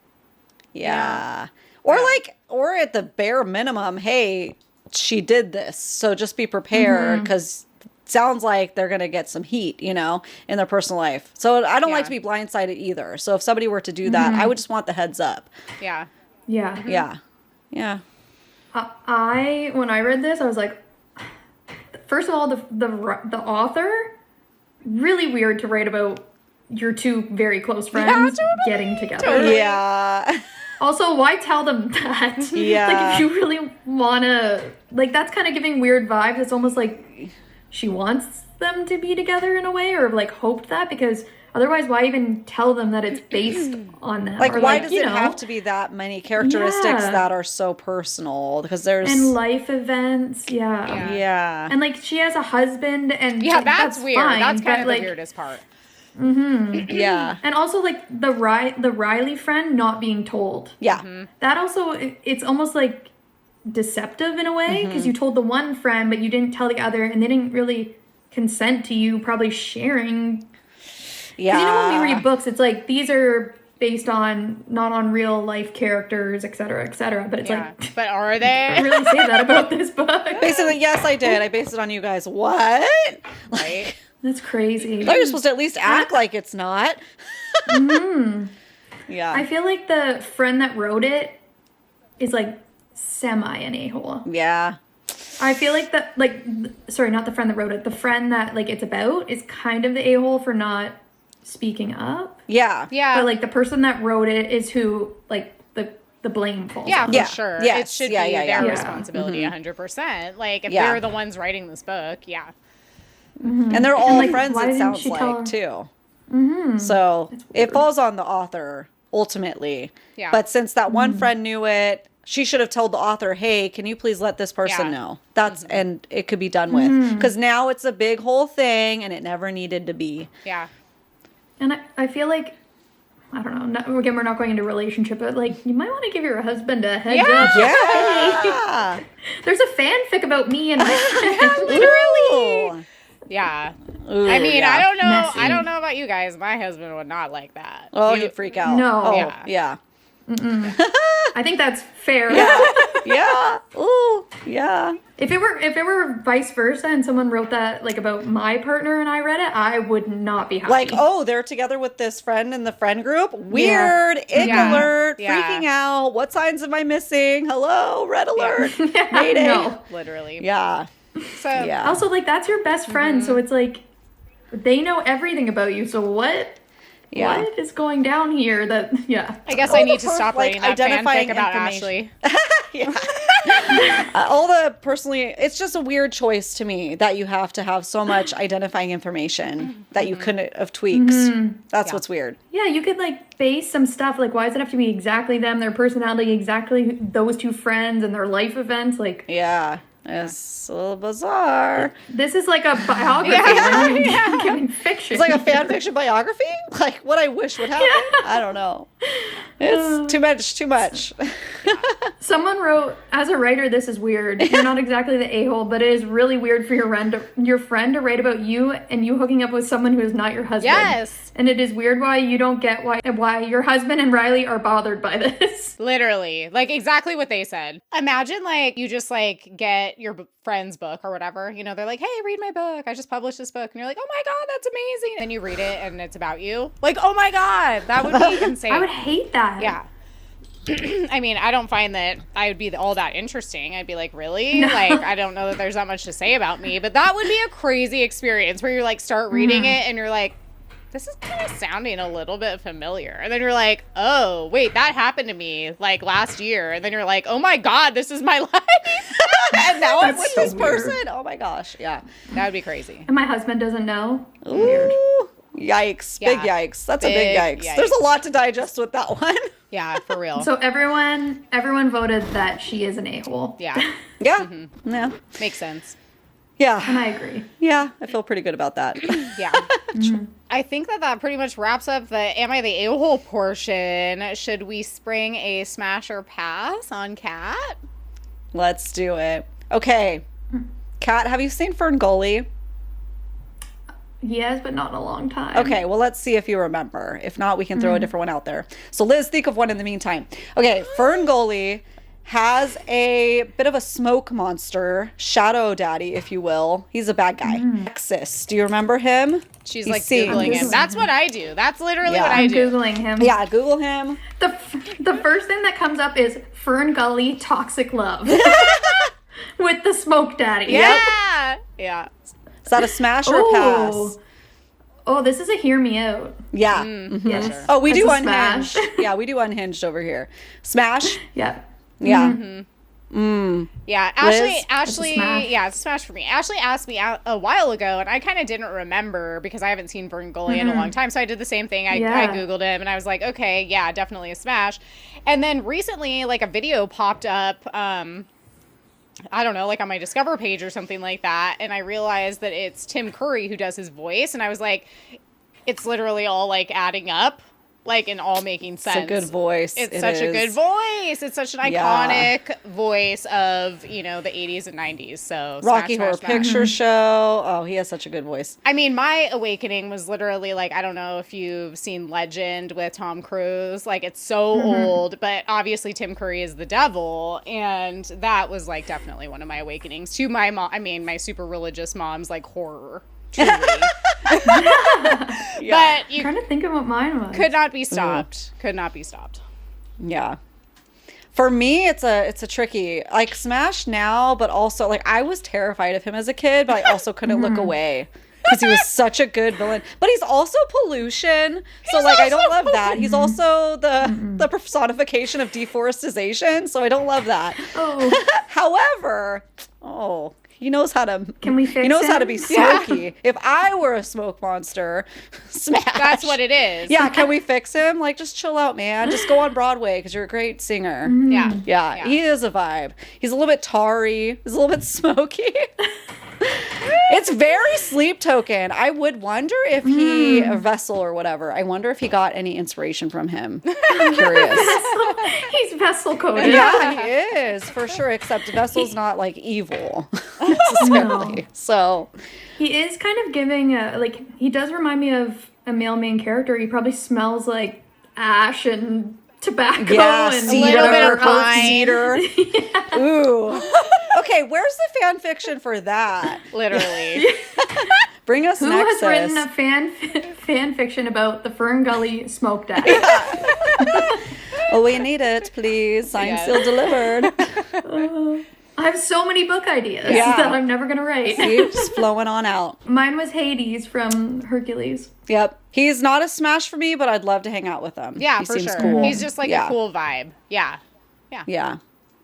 Yeah. Or at the bare minimum, hey, she did this, so just be prepared, because sounds like they're going to get some heat, you know, in their personal life. So I don't like to be blindsided either. So if somebody were to do that, I would just want the heads up. Yeah. Yeah. Yeah. When I read this, I was like, first of all, the author, really weird to write about your two very close friends getting together. Yeah. Also, why tell them that? Yeah. Like, if you really want to, like, that's kind of giving weird vibes. It's almost like she wants them to be together in a way, or, like, hoped that, because otherwise, why even tell them that it's based on them? Like, or, why like, does it have to be that many characteristics that are so personal? Because there's... And life events, yeah. And, like, she has a husband, and that's weird. Fine, that's kind of like, the weirdest part. Yeah. And also, like, the Riley friend not being told. Yeah. That also, it's almost like deceptive in a way, because you told the one friend, but you didn't tell the other, and they didn't really consent to you probably sharing. Yeah. 'Cause you know, when we read books, it's like, these are based on, not on real life characters, et cetera, but it's like, but are they? I really say that about this book. Basically, yes, I did. I based it on you guys. What? Right? That's crazy. Thought you're supposed to at least act like it's not. Yeah. I feel like the friend that wrote it is like semi an a-hole. Yeah. I feel like that, like, sorry, not the friend that wrote it. The friend that, like, it's about is kind of the a-hole for not speaking up. Yeah. Yeah. But, like, the person that wrote it is who, like, the blame falls on. For sure. Yes. It should be their responsibility 100%. Like, if they're the ones writing this book, And they're all like, friends, why it didn't sounds she like, tell her? too. So it falls on the author, ultimately. Yeah. But since that one friend knew it, she should have told the author, hey, can you please let this person know? That's and it could be done with. Because now it's a big whole thing, and it never needed to be. Yeah. And I feel like, I don't know, again, we're not going into relationship, but, like, you might want to give your husband a heads up. Yeah. There's a fanfic about me and my friend. Literally. Yeah. Ooh, I mean, yeah. I don't know. Messy. I don't know about you guys. My husband would not like that. Oh, you'd freak out. No. Oh, Yeah. yeah. I think that's fair. Yeah. Ooh, yeah. If it were vice versa and someone wrote that like about my partner and I read it, I would not be happy. Like, oh, they're together with this friend in the friend group. Weird. Ick Yeah. alert. Yeah. Freaking out. What signs am I missing? Hello, red alert. Mayday. No. Literally. Yeah. So Yeah. Also, like, that's your best friend, so it's like they know everything about you. So what is going down here? That I guess All I the need to stop like, writing that identifying fanfic about information. Ashley. All the personally, it's just a weird choice to me that you have to have so much identifying information that you couldn't have tweaks. That's what's weird. Yeah, you could like base some stuff. Like, why does it have to be exactly them, their personality, exactly those two friends, and their life events? Like, Yeah. It's a little bizarre. this is like a biography. We're not giving fiction. It's like a fan fiction biography? Like what I wish would happen? I don't know. It's too much. Someone wrote, as a writer, this is weird. You're not exactly the a-hole, but it is really weird for your friend to write about you and you hooking up with someone who is not your husband. Yes. And it is weird why you don't get why your husband and Riley are bothered by this. Literally. Like exactly what they said. Imagine like you just like get your friend's book or whatever. You know, they're like, hey, read my book. I just published this book. And you're like, oh my God, that's amazing. And then you read it and it's about you. Like, oh my God, that would be insane. I would hate that. Yeah. I mean, I don't find that I would be all that interesting. I'd be like, really? Like, I don't know that there's that much to say about me. But that would be a crazy experience where you like start reading it and you're like, this is kind of sounding a little bit familiar. And then you're like, oh, wait, that happened to me like last year. And then you're like, oh my God, this is my life. And now I'm with so this weird. person. Oh my gosh. Yeah. That would be crazy. And my husband doesn't know. Weird. Ooh, yikes. Big Yeah. yikes. That's a big Big yikes. There's a lot to digest with that one. Yeah, for real. So everyone voted that she is an a-hole. Yeah, Yeah. Yeah. makes sense. Yeah. And I agree. Yeah. I feel pretty good about that. Yeah. I think that pretty much wraps up the Am I the A-hole portion. Should we spring a smash or pass on Kat? Let's do it. Okay. Kat, have you seen Ferngully? Yes, but not in a long time. Okay, well, let's see if you remember. If not, we can throw a different one out there. So, Liz, think of one in the meantime. Okay, Ferngully has a bit of a smoke monster, shadow daddy, if you will. He's a bad guy. Texas. Do you remember him? She's He's like seeing- Googling him. Googling That's him. what I do. That's literally Yeah. what I I'm do. Googling him. Yeah, Google him. The first thing that comes up is Fern Gully Toxic Love. With the smoke daddy. Yeah. Yeah. Is that a smash or a Ooh. pass? Oh, this is a hear me out. Yeah. Yes. sure. Oh, we That's do a Unhinged. smash. Yeah, we do Unhinged over here. Smash? Yeah. Yeah. Yeah, Liz? Ashley, smash. yeah, it's a smash for me. Ashley asked me a while ago, and I kind of didn't remember because I haven't seen Ferngully in a long time. So I did the same thing. I Googled him, and I was like, okay, yeah, definitely a smash. And then recently, like a video popped up, I don't know, like on my Discover page or something like that, and I realized that it's Tim Curry who does his voice, and I was like, it's literally all like adding up. Like, in all making sense. It's a good voice. It's It such a is. good voice. It's such an iconic voice of, you know, the 80s and 90s. So, Rocky smash, Horror smash, smash. Picture Show. Oh, he has such a good voice. I mean, my awakening was literally like, I don't know if you've seen Legend with Tom Cruise. Like, it's so old, but obviously Tim Curry is the devil. And that was like definitely one of my awakenings to my mom. I mean, my super religious mom's like horror. Truly. Yeah. But you I'm trying to think of what mine was. could not be stopped. Could not be stopped. Yeah. For me, it's a tricky, like, smash now, but also, like, I was terrified of him as a kid, but I also couldn't look away because he was such a good villain. But he's also pollution, so like I don't love that. He's also the personification of deforestation, so I don't love that. Oh, However, he knows how to. Can we fix He knows how to him? be smoky. If I were a smoke monster, smash. That's what it is. Yeah, can we fix him? Like, just chill out, man. Just go on Broadway because you're a great singer. Yeah. Yeah, he is a vibe. He's a little bit tarry. He's a little bit smoky. It's very sleep token. I would wonder if he, a vessel or whatever, I wonder if he got any inspiration from him. I'm curious. He's vessel coded. Yeah, he is, for sure, except Vessel's not like evil necessarily. No. So He is kind of giving he does remind me of a male main character. He probably smells like ash and tobacco yeah, and cedar, little bit of burnt pine. cedar. Ooh. Okay, where's the fan fiction for that? Literally. Bring us Who next. has written a fan fiction about the Fern Gully smoke deck? Oh, we need it, please. Signed, Yes. sealed, delivered. I have so many book ideas Yeah. that I'm never gonna write. See, just flowing on out. Mine was Hades from Hercules. Yep. He's not a smash for me, but I'd love to hang out with him. Yeah, he for seems sure. cool. He's just like Yeah. a cool vibe. Yeah. Yeah.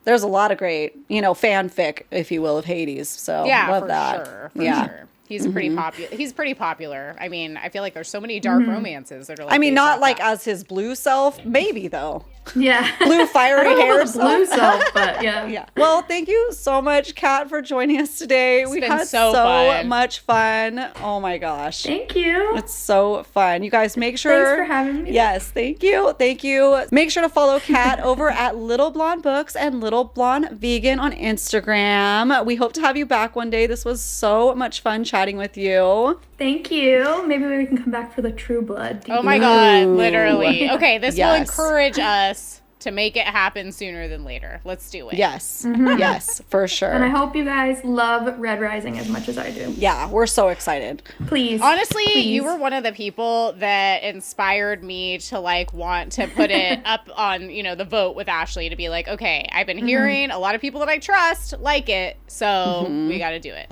There's a lot of great, fanfic, if you will, of Hades. So Yeah, love for that. sure. For yeah. sure. He's pretty popular. He's pretty popular. I mean, I feel like there's so many dark romances that are like I mean, based not off like that. as his blue self, maybe though. Yeah. Blue fiery I don't know hair. about the blue self, but yeah. Yeah. Well, thank you so much, Kat, for joining us today. We've been had so fun. much fun. Oh my gosh. Thank you. It's so fun. You guys make sure. Thanks for having me. Yes, thank you. Thank you. Make sure to follow Kat over at Little Blonde Books and Little Blonde Vegan on Instagram. We hope to have you back one day. This was so much fun chatting with you. Thank you. Maybe we can come back for the True Blood. Oh my God, literally. Ooh. Okay, this will Yes. encourage us to make it happen sooner than later. Let's do it. Yes. Yes, for sure. And I hope you guys love Red Rising as much as I do. Yeah, we're so excited. Please. Honestly, please. you were one of the people that inspired me to want to put it up on, the vote with Ashley to be like, okay, I've been hearing a lot of people that I trust like it, so we got to do it.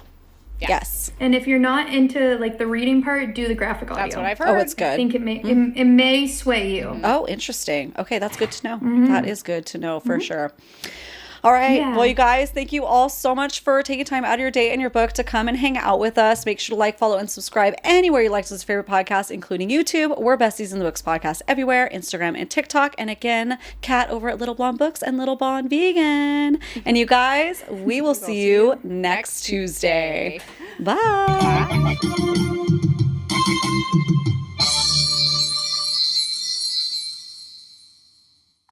Yeah. Yes. And if you're not into the reading part, do the graphic audio. That's what I've heard. Oh, it's I good. think it may sway you. Oh, interesting. Okay, that's good to know. That is good to know for sure. All right. Yeah. Well, you guys, thank you all so much for taking time out of your day and your book to come and hang out with us. Make sure to like, follow, and subscribe anywhere you like to this favorite podcast, including YouTube. We're Besties in the Books podcast everywhere, Instagram and TikTok. And again, Kat over at Little Blonde Books and Little Blonde Vegan. And you guys, we will see you next Tuesday. Bye. Bye.